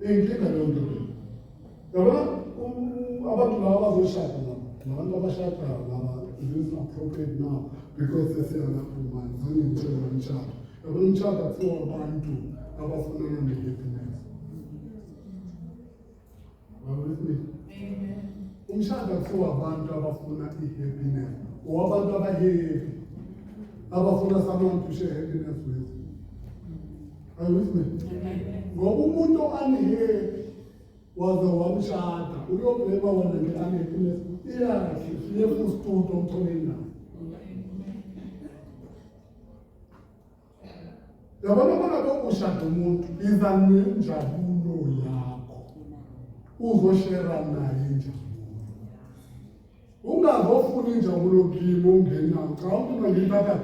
Inkinga lento. Yabona abantu laba bazoshada nabantu abashada laba it is appropriate now because they say lapho manje ngitshela umshado. yabona umshado akusiwo abantu abafunana ne-happiness. Are you with me? Umshado akusiwo abantu abafuna i-happiness or abantu abahappy abafuna someone to share happiness with. Are you with me? Ngoba umuntu unhappy waze wamshada uyobheka wona nge-unhappiness iyakhe siyefu usitudo omtholeni nawo. Yabona bona ushada umuntu iza nenjabulo yakho uzoshera naye injabulo. Ungazofuna injabulo kimi ungenayo cha umuntu ngiyithatha.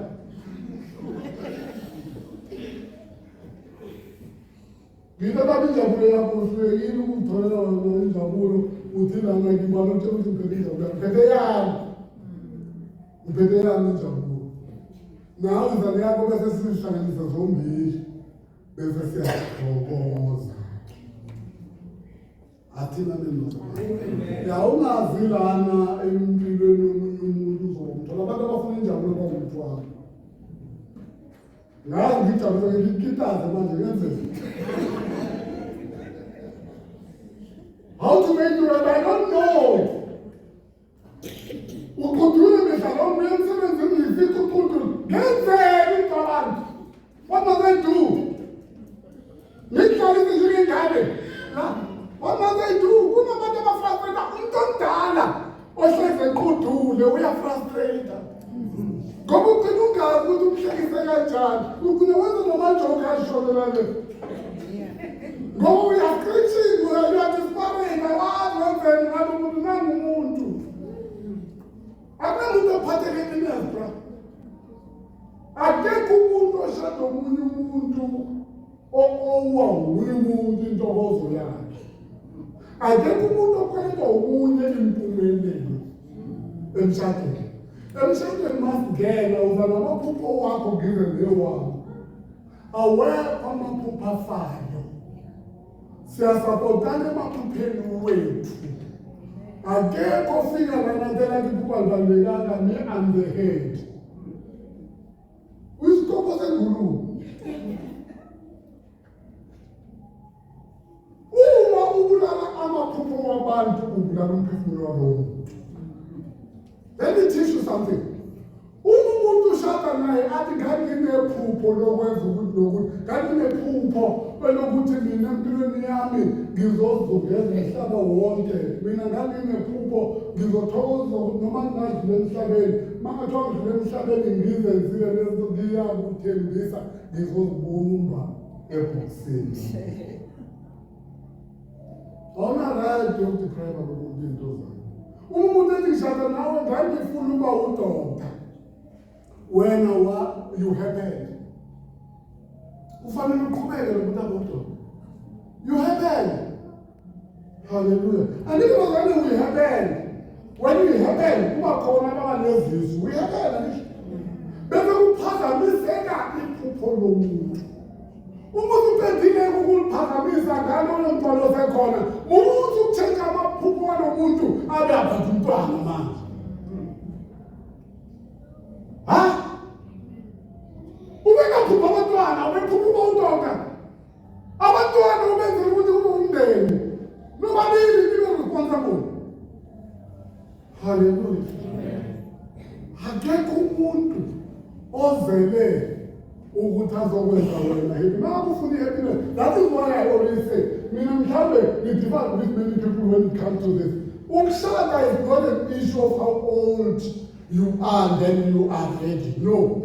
Ngithatha injabulo yakho usuyekile ukutholela wena injabulo uthi lana ngibona ukuthi uphethe injabulo uphethe yami injabulo. Nawe izane yakho bese sihlanganisa zombili bese siyathokoza. Athina neno. Ya ungazi lana empilweni yomunye umuntu uzomthola abantu abafuna injabulo bamuntu wakho. Ngazi ngijabule ngikitaze manje ngenzeni. How to make you right? I don't know. Ukudula besalon umsebenzi ngifika ukudula. Ngenzeni abantu? What must I do? Ngihlala izindlu ingane. What must I do? Kunabantu abafrustrate umuntu omdala ohleze equdule uyafrustrate. Ngoba ugcina ungazi ukuthi umhlekise kanjani. Ugcina wenza namajoke ashonelane. Ngoba uyaqitshile, uyadisparate, awazi wenzeni ngabe umuntu nangumuntu. Akunamuntu ophathekile nezibra. Akekho umuntu oshada omunye umuntu owa nguye umuntu intokozo yakhe. Akekho umuntu okwenza omunye impumelelo emshadweni. Emshadweni masingena uza namaphupho wakho ngize newami. Awekho amaphupho afayo. Siyasapotana emaphupheni wethu. Akekho ofika lanantela iphupha libalulekanga me and the head. Uyisitoko sengulube. Uma ubulala amaphupho wabantu ubulala umphefumulo wabo. Let me teach you something. Umuntu ushada naye athi nganginephupho lokwenza ukuthi nokuthi nganginephupho lokuthi mina empilweni yami ngizozungeza umhlaba wonke. Mina nganginephupho ngizothokoza ukuthi noma ngingadlula emhlabeni mangathiwa ngidlula emhlabeni ngizenzile lezo ngiyakuthembisa ngizozibumba ebhokisini. Awuna right yokudeprive abantu into zabo. Umuntu ethi ngishada nawe ngangifuna ukuba udokta. When you happen, ufanele uqhubeke nokuthi abodwa. You happen. Hallelujah. And if it was only we happen, when we happen, kuba khona abanezisu. We happen. Bese kuphazamiseka iphupho lomuntu. Umuntu uphendile ukuliphazamisa ngalo lomntwana osekhona. Umuntu ukuthenga amaphupho walomuntu abe aphatha umntwana manje. Ubekaphupha abantwana, ubephupha udokta. Abantwana ubenzela ukuthi kube umndeni. Nobabili nibe responsible. Hallelujah. Akekho umuntu ozele ukuthi azokwenza wena happy. Makufuna happiness. That is why I always say, mina mhlambe we divide with many people when it comes to this. Umshada is not an issue of how old you are, then you are ready. No.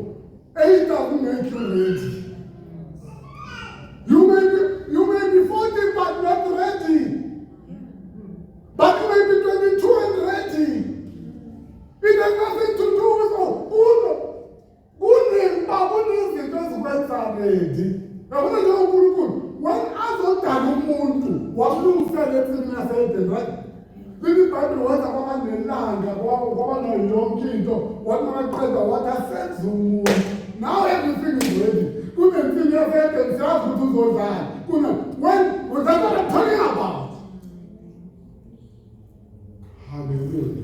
Age doesn't make you ready. You may be 40 but not ready. But you may be 22 and ready. It has nothing to do with ready. When azodala umuntu wamlungisela empilweni yaseDen, right? IBhayibheli wenza kwaba nelanga kwaba nayo yonke into wamakaqeda wathi asenze umuntu. Now everything is ready. Kunempilo yaseDen siyazi ukuthi uzodlala. When that's what I'm talking about. Hallelujah.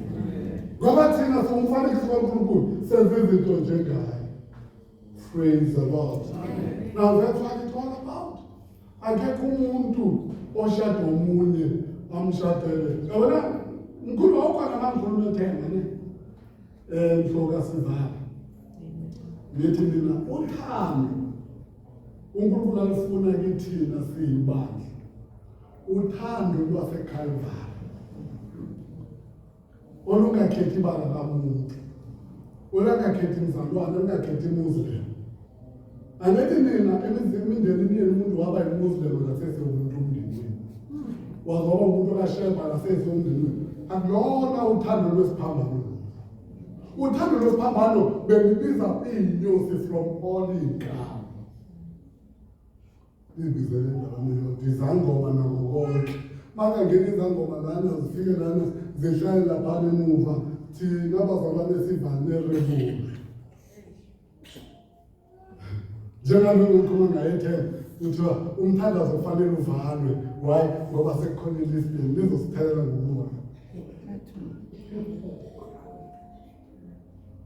Ngoba thina somfanekiso kaNkulunkulu senze izinto njengaye. Praise the Lord. Now that's what it's all about. Akekho umuntu oshada omunye amshadele. Yabona mkhulu wakhona amandla ethemba ne. Mhloka sivana. Ngithi mina uthando uNkulunkulu alufuna kithina siyibandla. Uthando lwaseKalvari. Olungakhethi ibala kamuntu. Olungakhethi mzalwane, olungakhethi Muslim. Angithi mina emindenini yenu umuntu waba yiMuslim nasese umuntu umndeni. Wazoba umuntu kasheba nasese umndeni. Akulona uthando lwesiphambano. Uthando lwesiphambano bengibiza inyosi from all igama. Ibizele ndabano izangoma nako konke. Maka ngene izangoma lana zifike lana zihlale lapha emuva thina abazalwane sivanerable. Njengoba ngikhuluma ngaye kuthiwa umthandazo ufanele uvalwe. Why? Ngoba sekukhona ilisting lizosiphelela ngomoya.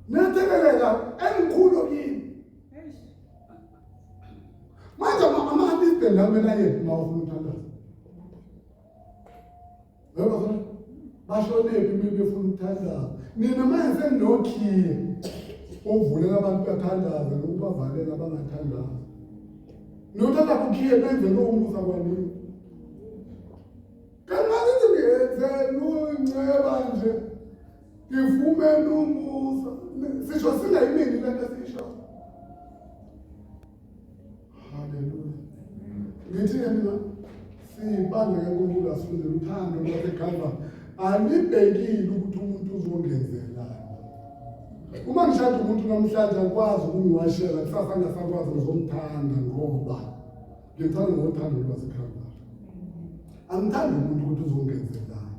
Nethekelela engikhulu kini. Manje ama-listing lamela yethu uma ufuna umthandazo. Yebo bashonephi uma befuna umthandazo. Nina manje senginokhiye uvulela abantu bathandaze nokubavalela abangathandazi. Nothanda kukhiye benze lo umusa kwanini. Kanti ngiyenze nonceba nje. Ngivumele umusa. Sisho singayimini lento sisho. Hallelujah. Ngithi mina sibandla kaNkulunkulu asifundele uthando lwaseKalvari. Anibhekile ukuthi umuntu uzongenzelani. Uma ngishada umuntu namhlanje akwazi ukungiwashela kusasa ngasakwazi ngizomthanda ngoba ngithanda ngothando lwaseKalvari. Angithandi umuntu ukuthi uzongenzelani.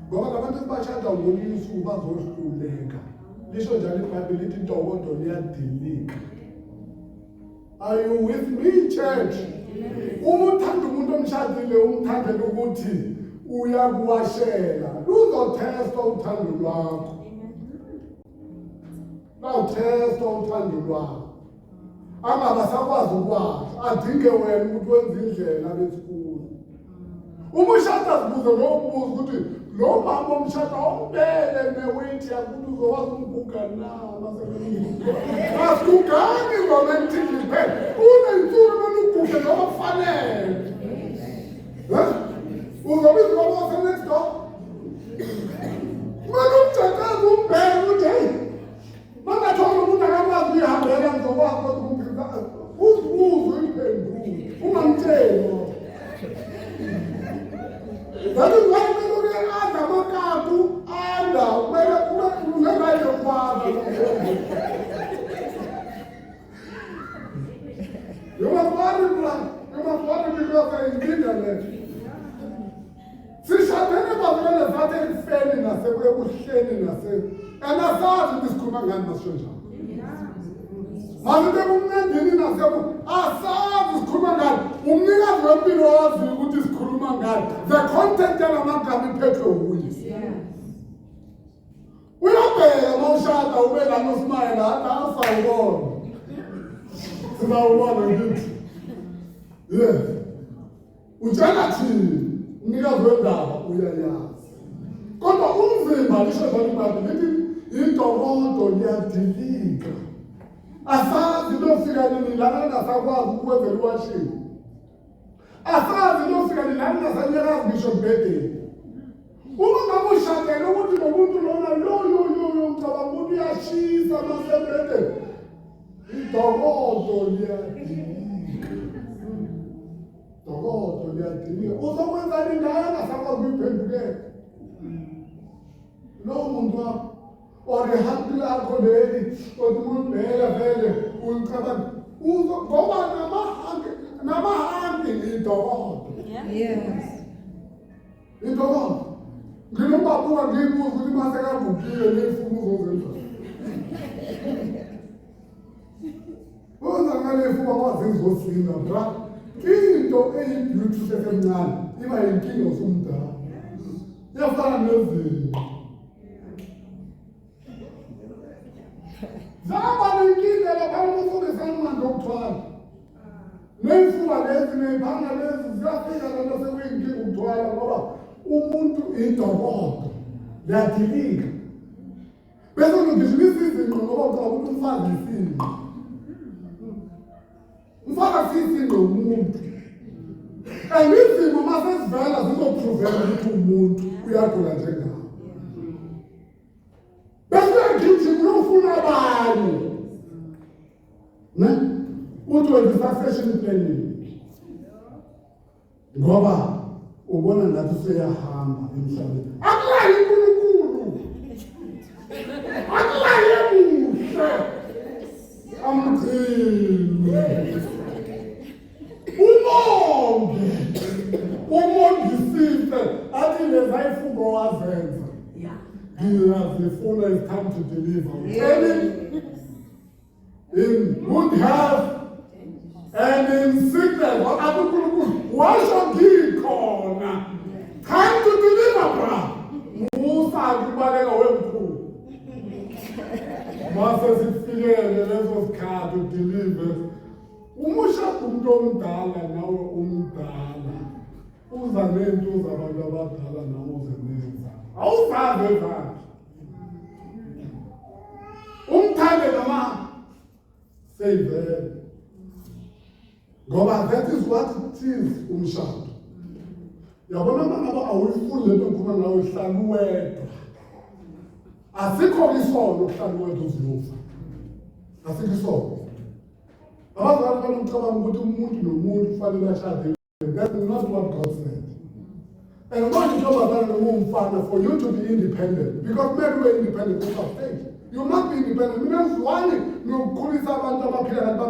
Ngoba labantu abashada ngolunye usuku bazohluleka. Lisho njalo iBhayibheli lithi intokodo liyadilika. Are you with me, church? Uma uthanda umuntu omshadile umthandela ukuthi uyakuwashela. Luzothesta uthando lwakho. Bawuthesta uthando lwakho. Angabasakwazi ukwazi. Adinge wena ukuthi wenze indlela besikulu. Uma ushada sibuze lo mbuzo ukuthi lo mama omshada ombele newithi yakuthi uzokwazi ukubuka na masebenzi. Asikugani romantic phela. Unensuku lokubuka noma kufanele. Uzobiza ngoba next door. Manje umjakazi umbele ukuthi hey. Mangathola umuntu akakwazi ukuyihambela ngizokwazi ukubuka. Uzibuze impenduli. Ungamtsheli. That is why we look at the Makaku and where your father. You must worry, blood. You must worry because I am internet. Sishatene bazwele zathe ifeni nasekuye kuhleni nase. Anasazi isikhuluma ngani masonja. Manje kumnendini naseku asazi isikhuluma ngani. Umnikazi wempilo wazi ukuthi isikhuluma ngani. The content yalamagama iphethwe nguye. Uyabheka mawushada ubeka noSmile hata asawubona. Sibawubona ngithi. Yes. Utshela thini? Umnikazi wendaba uyayazi. Kodwa umzimba lisho njalo iBhayibheli lithi intokodo liyadilika. Asazi lofika nini lana ngasakwazi ukwenza iwashing. Asazi lofika nini lana ngasanyakazi ngisho kubhedeni. Uma ngabe ushadela ukuthi lo muntu lona yo ngicabanga ukuthi uyashisa masebhedeni. Intokodo liyadilika. Intokodo liyadilika. Uzokwenza nini lana ngasakwazi ukuphendukela. Lo muntu wakho orihambi lakho leli omuntu vele ulicabanga ngoba namahambi intokodo. Yes. Intokodo. Nginobabuka ngibuza ukuthi mase kavukile lefumo uzozenza. Uzangale lefumo kwazi izosinda bra. Into eyibeauty sesemncane iba yinkinga usumdala. Iyafana nezinto. Zaba nenkinga abawufundisani manje ukuthwala. Nemfuwa lezi nephanga lezi ziyafika lento sekuyinkinga ukuthwala ngoba umuntu indokodo liyadilika. Bese ngibhizinisi izinqo ngoba ucabanga ukuthi umfazi isinqo. Umfazi isinqo umuntu. Izimo masezivela zizopruvela ukuthi umuntu uyagula njengawo. Bese ngithi uyofuna abanye. Ne? Uthi wenza succession planning. Ngoba ubona ngathi useyahamba emhlabeni. Akulayi uNkulunkulu. Akulayi emuhle. Amthini. Umongisile athi lezayifungo wazenza. Ngiyazifuna it's time to deliver. In good health and in sickness. Washo ngikhona. Time to deliver, bra. Musa kubaleka wemkhulu. Mase sifikele lezo sikhathi deliver. Umusha umuntu omdala nawe umdala. Uza nento zabantu abadala nawe uzenza. Awuzabe kanti. Umthande noma seyivele. Ngoba that is what it is umshado. Yabona mama awuyifuni lento ngikhuluma nawe hlala wedwa. Asikho isono ukuhlala wedwa uziyofa. Asikho isono. Abazali banomcabanga ukuthi umuntu nomuntu kufanele ashade. That's not what God said. And what you talk about for you to be independent, because men were independent at some stage. You must be independent. Means one, you could have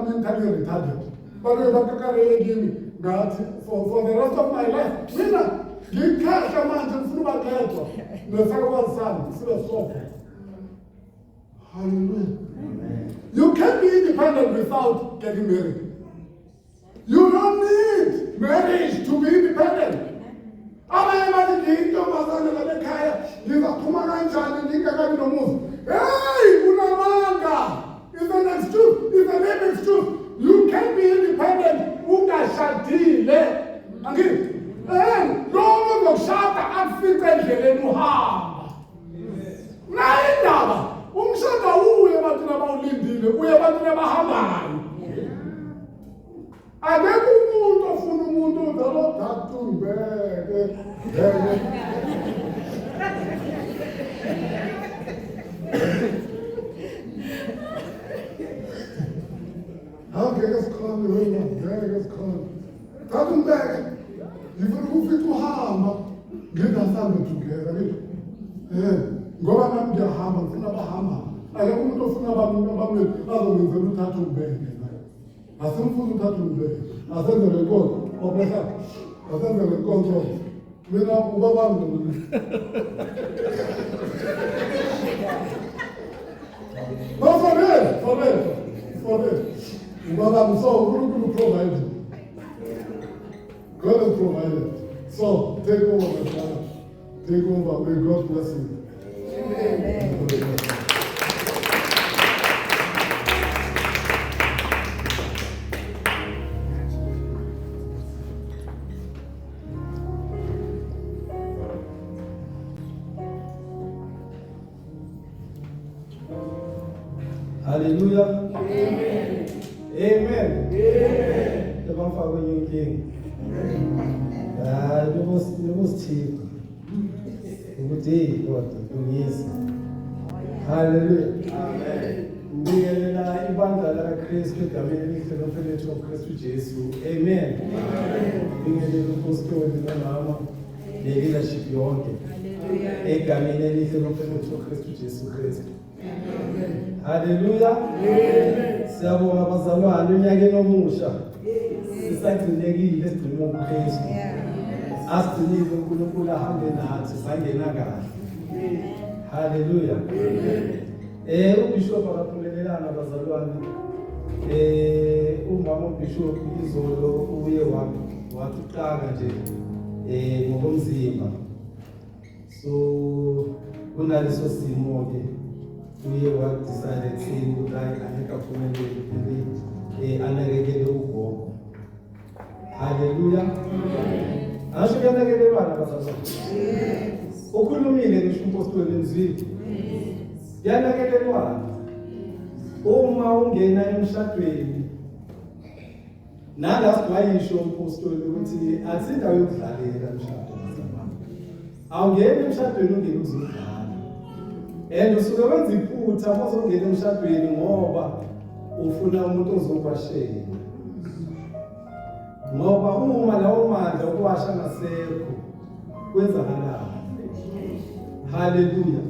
mentally retarded. But you have to give me that for the rest of my life. You can't come and through my letter. The second son, so. Hallelujah. You can't be independent without getting married. You don't need marriage to be independent. Hey, unamanga. It's an excuse. It's a lame excuse. You can't be independent. Ungashadile. Angin. Noma ngokushada afike endleleni uhamba. Nayi indaba. Umshado uye ebantwini abawulindile, uye ebantwini abahambayo. Akekho umuntu ofuna umuntu ozalo dathu ngibeke. Ngeke sikhona wena, ngeke sikhona. Dathu ngibeke. Ngifuna ukufika uhamba, ngingasambe together. Ngoba nami ngiyahamba ngifuna abahamba. Akekho umuntu ofuna abantu abamele azomenzela uthathu ngibeke. Asimfuna uthathu ngibeke. Asenze lenkonzo ophela. Asenze lenkonzo. Mina ubaba wami. No, for me. Ubaba wami so uNkulunkulu provide. God has provided. So take over my father. Take over. May God bless you. Hallelujah. Amen. The one for when you king. It was cheap. Good day, God. Yes. Hallelujah. Amen. Ngiyela ibandla la Kristu egameni elihlelofelethi uKristu Jesu. Amen. Ngiyela uPostoli nomama leadership yonke. Egameni elihlelofelethi uKristu Jesu Kristu. Hallelujah. Siyabonga abazalwane unyakeni omusha. Sisagcinekile esigcinwe uKristu. Asigcinile uNkulunkulu ahambe nathi sangena kahle. Hallelujah. uBishop akaphumelelana abazalwane. Umama uBishop izolo uye wathixaka nje ngokomzimba. So kunaleso simo ke uye wadecide ekutheni ukuthi hayi angeke aphumelele phela anakekele ugogo. Haleluya. Asho kuyanakelelwana abazalwane. Ukhulumile ngisho umpostoli emzini. Yanakelelwana. Uma ungena emshadweni nala siwayisho umpostoli ukuthi asindawo yokudlalela emshadweni. Awungena emshadweni ungena uzodlala. Usuke wenza iphutha mawuzongena emshadweni ngoba ufuna umuntu ozokwashela. Ngoba uma lawo mandla okwasha ngasekho kwenzakalani. Haleluya.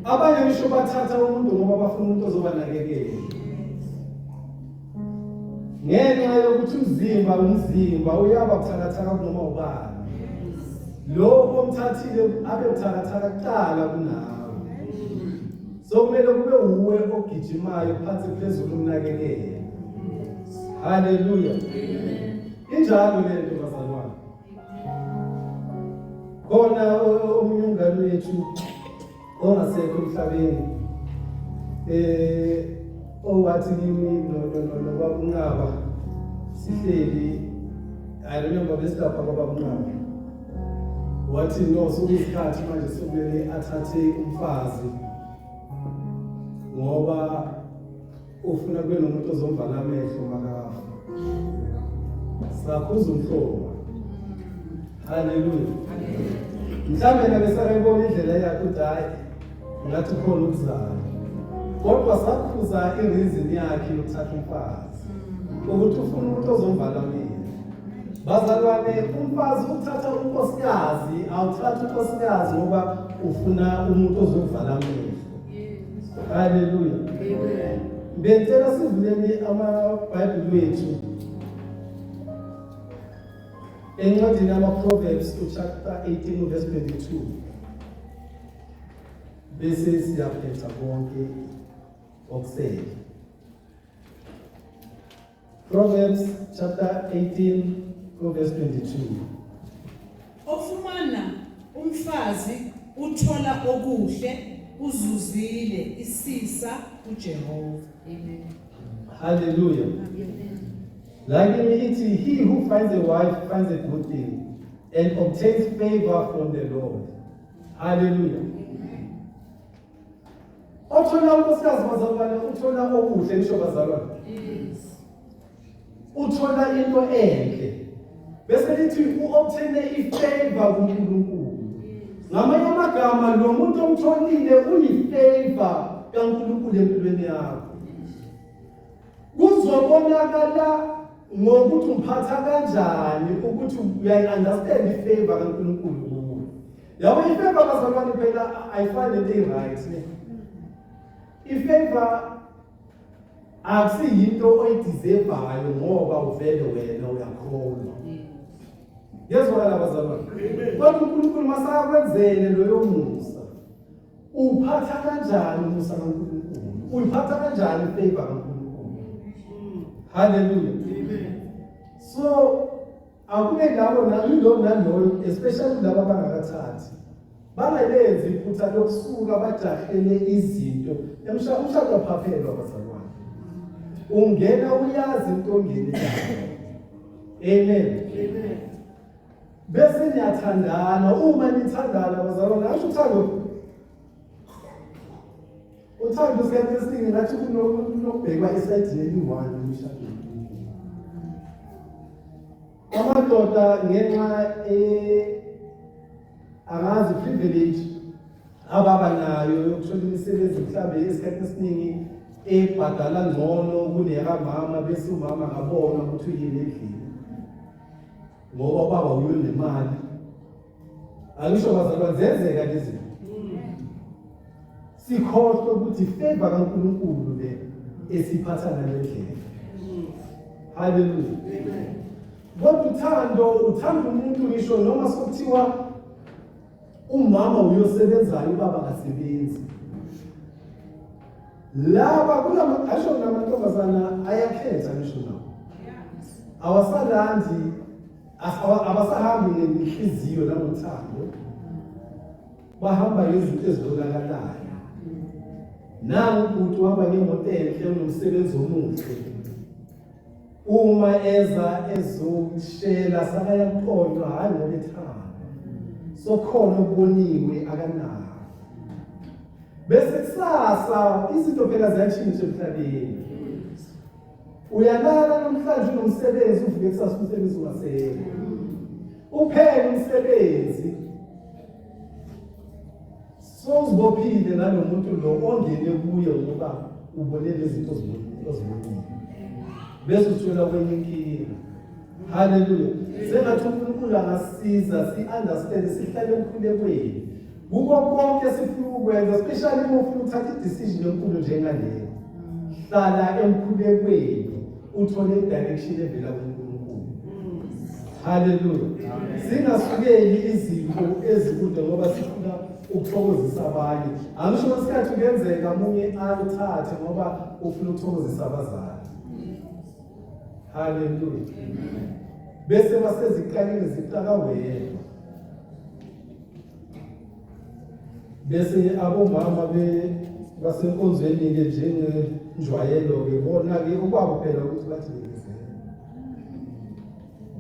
Abanye ngisho bathatha umuntu ngoba bafuna umuntu ozobanakekela. Ngenxa yokuthi umzimba uyaba buthakathaka kunoma ubani. Lo omthathile abe buthakathaka kuqala kunawe. So kumele kube uwe ogijimayo phansi phezulu umnakekela. Haleluya. Injalo lento bazalwane. Khona omunye umngane wethu ongasekho emhlabeni owathi kimi nobaba uNqaba sihleli, I remember besilapha kwababa uNqaba. Wathi no sokuyisikhathi manje sokumele athathe umfazi ngoba ufuna kube nomuntu ozomvala amehlo makafa. Sakhuza umhlobo. Haleluya. Mhlambe nabe sarayibona indlela yakhe ukuthi hayi ngathi khona ukuzala. Kodwa sakhuza ireason yakhe yokuthatha umfazi. Ukuthi ufuna umuntu ozomvala amehlo. Bazalwane, umfazi uthatha unkosikazi, awuthatha unkosikazi ngoba ufuna umuntu ozovala amehlo. Haleluya. Amen. Bentela sivuleni amaBhayibheli wethu. Encwadini yama-Proverbs chapter 18 verse 22. Bese siyaphetha konke okusele. Proverbs chapter 18 verse 22. Ofumana umfazi uthola okuhle, uzuzile isisa kuJehova. Amen. Hallelujah. Like it, he who finds a wife finds a good thing and obtains favor from the Lord. Hallelujah. Uthola unkosikazi bazalwane, uthola okuhle ngisho bazalwane. Uthola into enhle. Bese lithi uobtaine ifavor kuNkulunkulu. Ngamanye amagama lo muntu omtholile uyifavor kaNkulunkulu empilweni yakho. Kuzobonakala ngokuthi umphatha kanjani ukuthi uyayi-understand ifavor kaNkulunkulu kuwe. Yabo ifavor bazalwane phela ayifani ne-right ne. Ifavor akusiyinto oyideservayo ngoba uvele wena uyakholwa. Yezwakala bazalwane. Kodwa uNkulunkulu masakwenzele loyo musa. Uphatha kanjani umusa kaNkulunkulu? Uyiphatha kanjani ifavor kaNkulunkulu? Hallelujah. Amen. So akube labo naloyo especially laba abangakathathi. Bangalenzi iphutha lokusuka bajahele izinto. Umshado waphaphelwa bazalwane. Ungena uyazi into ongenayo. Amen. Amen. Bese niyathandana, uma nithandana bazalwane, asho uthando isikhathi esiningi ngathi kunokubhekwa esayidini eliyi-one emshadweni. Amadoda ngenxa angazi privilege ababa nayo yokuthola imisebenzi mhlawumbe esikhathi esiningi ebhadala ngcono kunekamama, bese umama ngabona ukuthi uyini endlini ngoba baba uyo nemali. Angisho bazalwane zenzeka lezi. Sikhohlwe ukuthi ifavor kaNkulunkulu le esiphatha ngalendlela. Hallelujah. Amen. Kodwa uthanda umuntu ngisho noma sokuthiwa umama uyosebenzayo ubaba akasebenzi. Laba asho namantombazana ayakhetha ngisho nawo. Awasalandi abasahambi ngenhliziyo nangothando. Bahamba ngezinto ezibonakalayo. nangu ubhuti waba ngemoto enhle unomsebenzi omuhle. Uma eza ezokushela sakayamqonywa hayi ngoba ethanda. Sokhona ukuboniwe akanako. Bese kusasa izinto phela ziyashintsha emhlabeni. Uyalala namhlanje unomsebenzi uvuke kusasa umsebenzi ungasekho. Uphele umsebenzi. Sozibophile nalomuntu lo ongene kuye ngoba ubone lezi zinto ozibonile. Bese uthola kwenye inkinga. Hallelujah. Sengathi uNkulunkulu angasiza si-understand sihlale emkhulekweni. Kuko konke sifuna ukwenza, especially uma ufuna ukuthatha i-decision enkulu njengaleyo. Hlala emkhulekweni uthole i-direction evela kuNkulunkulu. Hallelujah. Singasukeli izinto ezikude ngoba sifuna ukuthokozisa abanye. Angisho ngesikhathi kuyenzeka umunye ayothathe ngoba ufuna ukuthokozisa abazali. Hallelujah. Bese baseziqalile ziqala wedwa. Bese abomama basenkonzweni ke njengenjwayelo ke bona ke ukwabo phela ukuthi bathi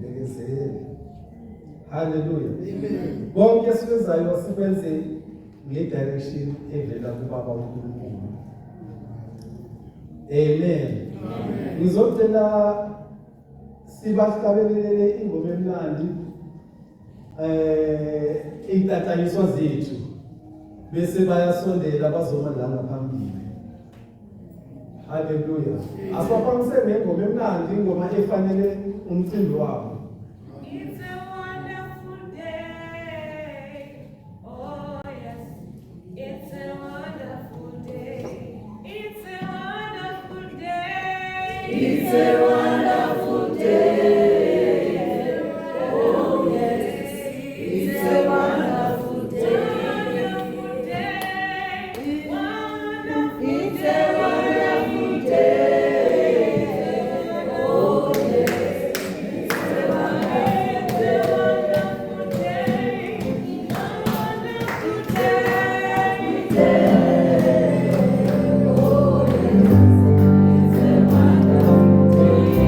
bekezele. Hallelujah. Amen. Konke sikwenzayo sikwenze ngedirection evela kuBaba uNkulunkulu. Amen. Ngizocela sibahlabelele ingoma emnandi intatanyiswa zethu bese bayasondela bazoma la ngaphambili. Hallelujah. Asiphaphangise ngengoma emnandi ingoma efanele umcimbi wabo. It's a wonderful day. Oh yes. It's a wonderful day. It's a wonderful day. It's a wonderful day. Oh yes. It's a wonderful day. Wonderful day. Wonderful It's day. a wonderful day. Oh yes. It's a wonderful day. A wonderful day. Oh yes. It's a wonderful day.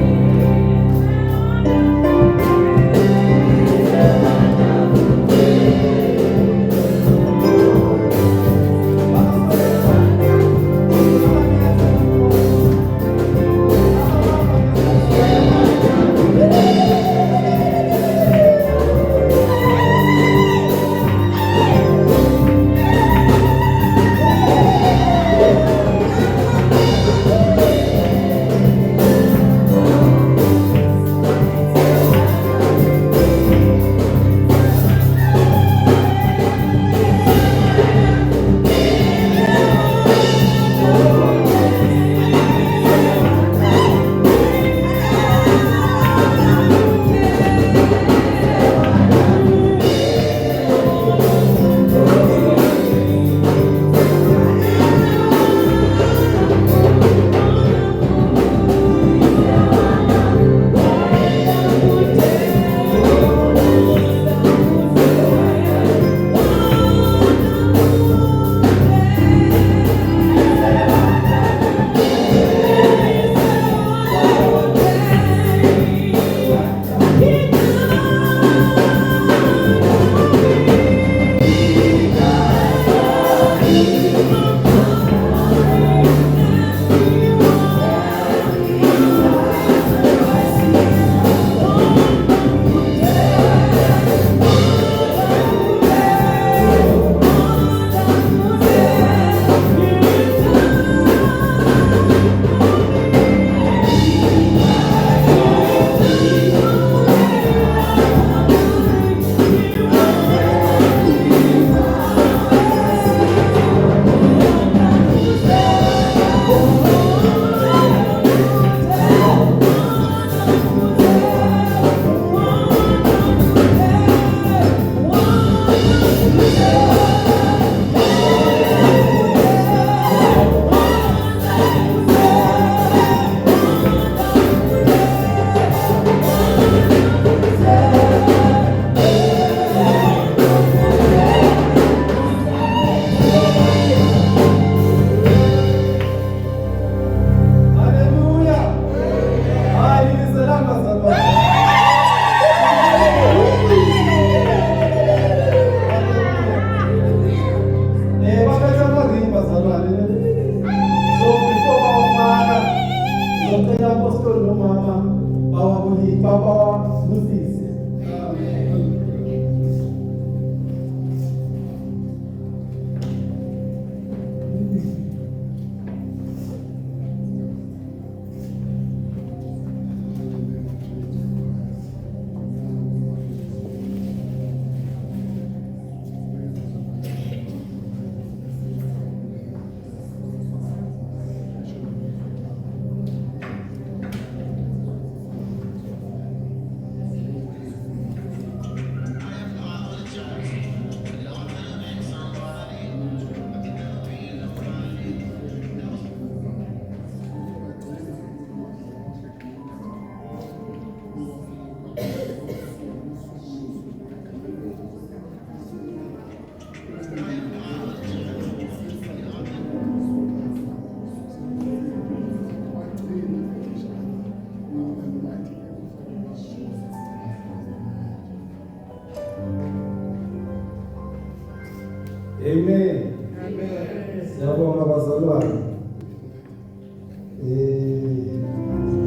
Siyabonga bazalwane.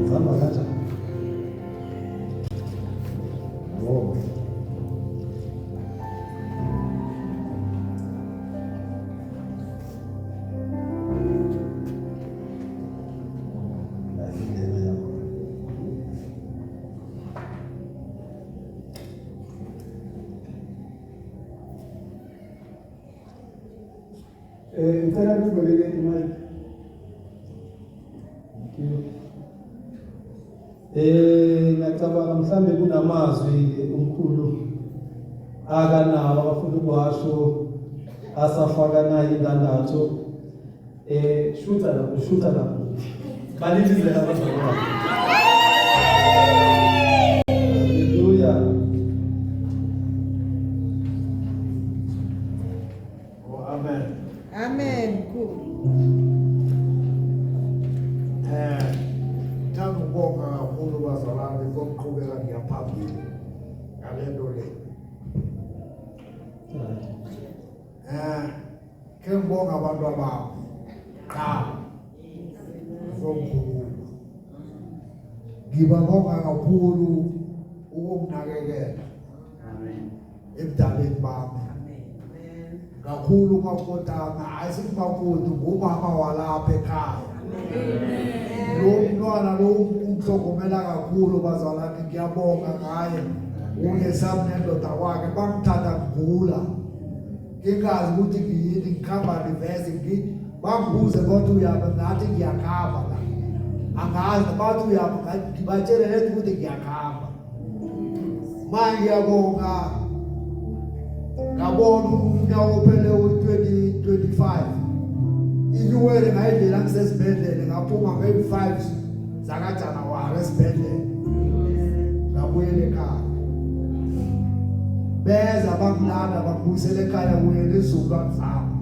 Zama kanjani? Oh. Ngicela ngivulele i-mic. Ngiyacabanga mhlambe kunamazwi umkhulu akanawo abafuna ukuwasho asafaka nayo indandatho. Shutha lapho. Balilizela abazalwane. Hallelujah. Oh, amen. Amen. Cool. Ngithanda ukubonga kakhulu bazalwane kokuqhubeka ngiyaphambili ngale nto le. Ke ngibonga abantu ababo qha somkhulu. Ngibabonga kakhulu ukunginakekela ebudaleni bami. Kakhulu umakotana ayisithi makoti ngumama walapha ekhaya. Lo mntwana lo umhlogomela kakhulu bazalwane ngiyabonga ngaye. Unesami nendoda kwakhe bangithatha ngigula. Ngingazi ukuthi ngiyini ngikhamba reverse ngithi bangibuze kodwa uyaba ngathi ngiyakhamba la. Angazi bathi uyaba ngibatshele lethi ukuthi ngiyakhamba. Manje ngiyabonga. Ngabona umnyaka ophele u-2025 inyuwele ngayidlela ngisesibhedlele ngaphuma nge-5 zakaJanuwari esibhedlele ngabuyela ekhaya beza bangilanda bangibuyisela ekhaya kuyena izizukulwane zami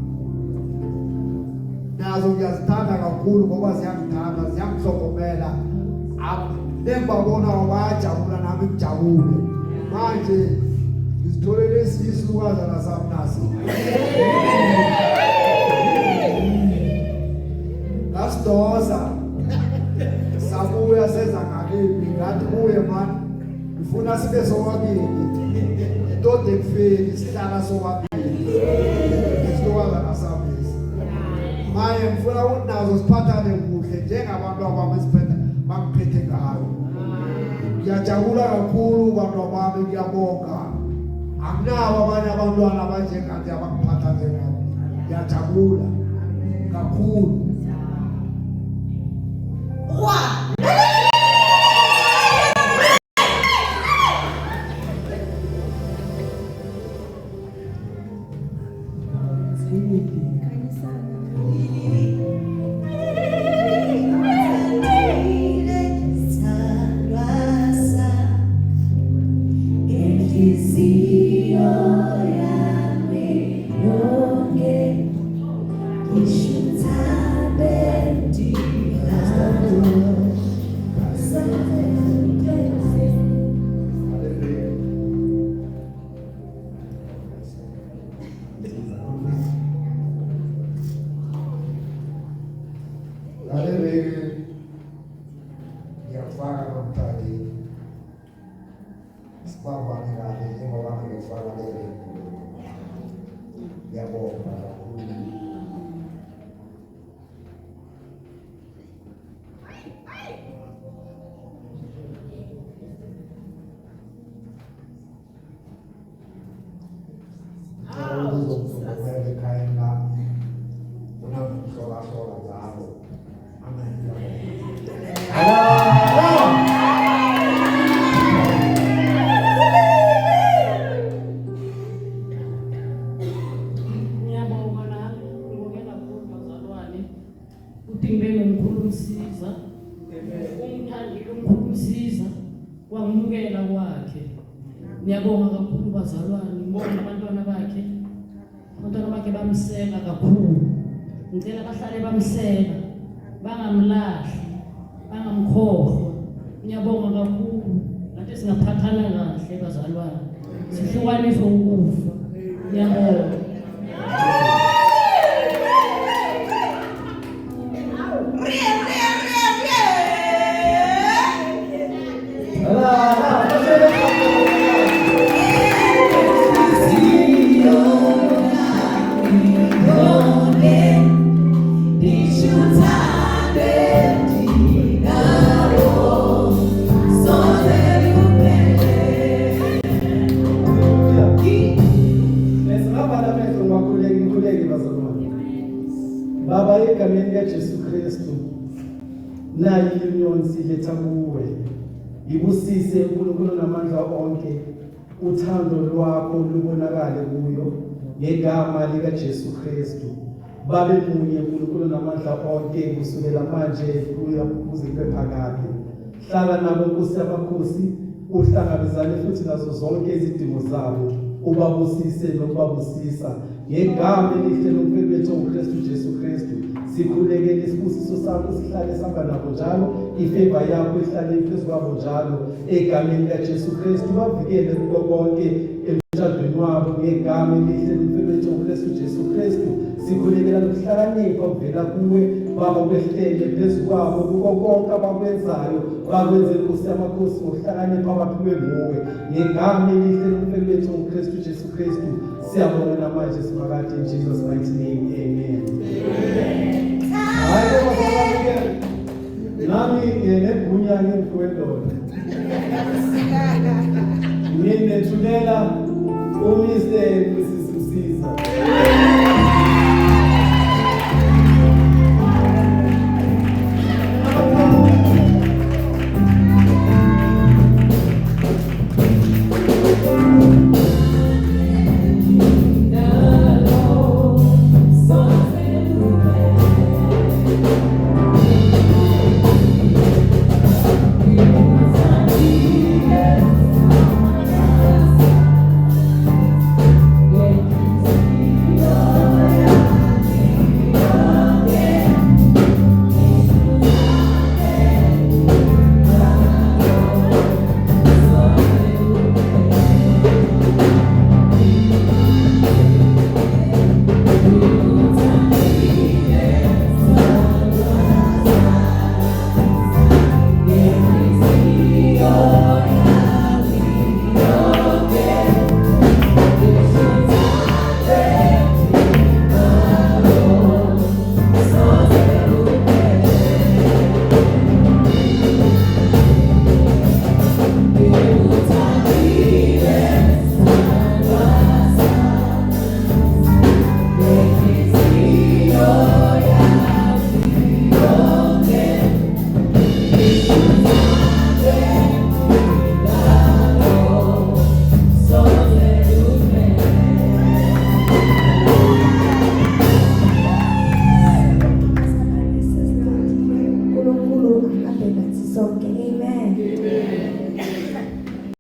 nazo ngiyazithanda kakhulu ngoba ziyangithanda ziyangihlogomela nengibabona bayajabula nami ngijabule manje ngizitholele isizukazana sami nasi ngasidosa sabuya seza ngakini ngathi kuye mani ngifuna sibe sobabili indoda ekufeni sihlala sobabili isizukazana sami manje ngifuna ukuthi nazo siphathane kuhle njengabantu abami esiphethe bangiphethe ngayo ngiyajabula kakhulu bantu bami ngiyabonga anginabo abanye abantwana abanjengathi abangiphatha njengami ngiyajabula kakhulu. Ngiyabonga kakhulu bazalwane ngibona abantwana bakhe bamseka kakhulu ngicela bahlale bamseka bangamlahli bangamkhohlwa ngiyabonga kakhulu ngathi singaphathana kahle bazalwane sihlukaniswe ukufa ngiyabonga Baba egameni likaJesu Kristu nayi union siletha kuwe ibusise uNkulunkulu namandla onke uthando lwakho lubonakale kuyo ngegama likaJesu Kristu babe munye uNkulunkulu namandla onke kusukela manje kuya kuze kube phakade hlala nabo Nkosi yamakhosi uhlangabezane futhi nazo zonke izidingo zabo ubabusise nokubabusisa ngegama elihle lomfeki wethu uKristu Jesu Kristu sikhulekele isibusiso sakho sihlale sihamba nabo njalo ifavor yakho ihlale phezu kwabo njalo egameni likaJesu Kristu bavikele kubo konke emshadweni wabo ngegama elihle lomfeki wethu uKristu Jesu Kristu sikhulekela nokuhlakanipha uvela kuwe baba kwehlele phezu kwabo kuko konke abakwenzayo bakwenze Nkosi yamakhosi ngokuhlakanipha abaphiwe nguwe ngegama elihle lomfeki wethu uKristu Jesu Kristu siyabonga namanje simakade in Jesus mighty name amen. Hayi baba nami ngegunya ngikwendoda nginethulela uMr. Mrs. Msiza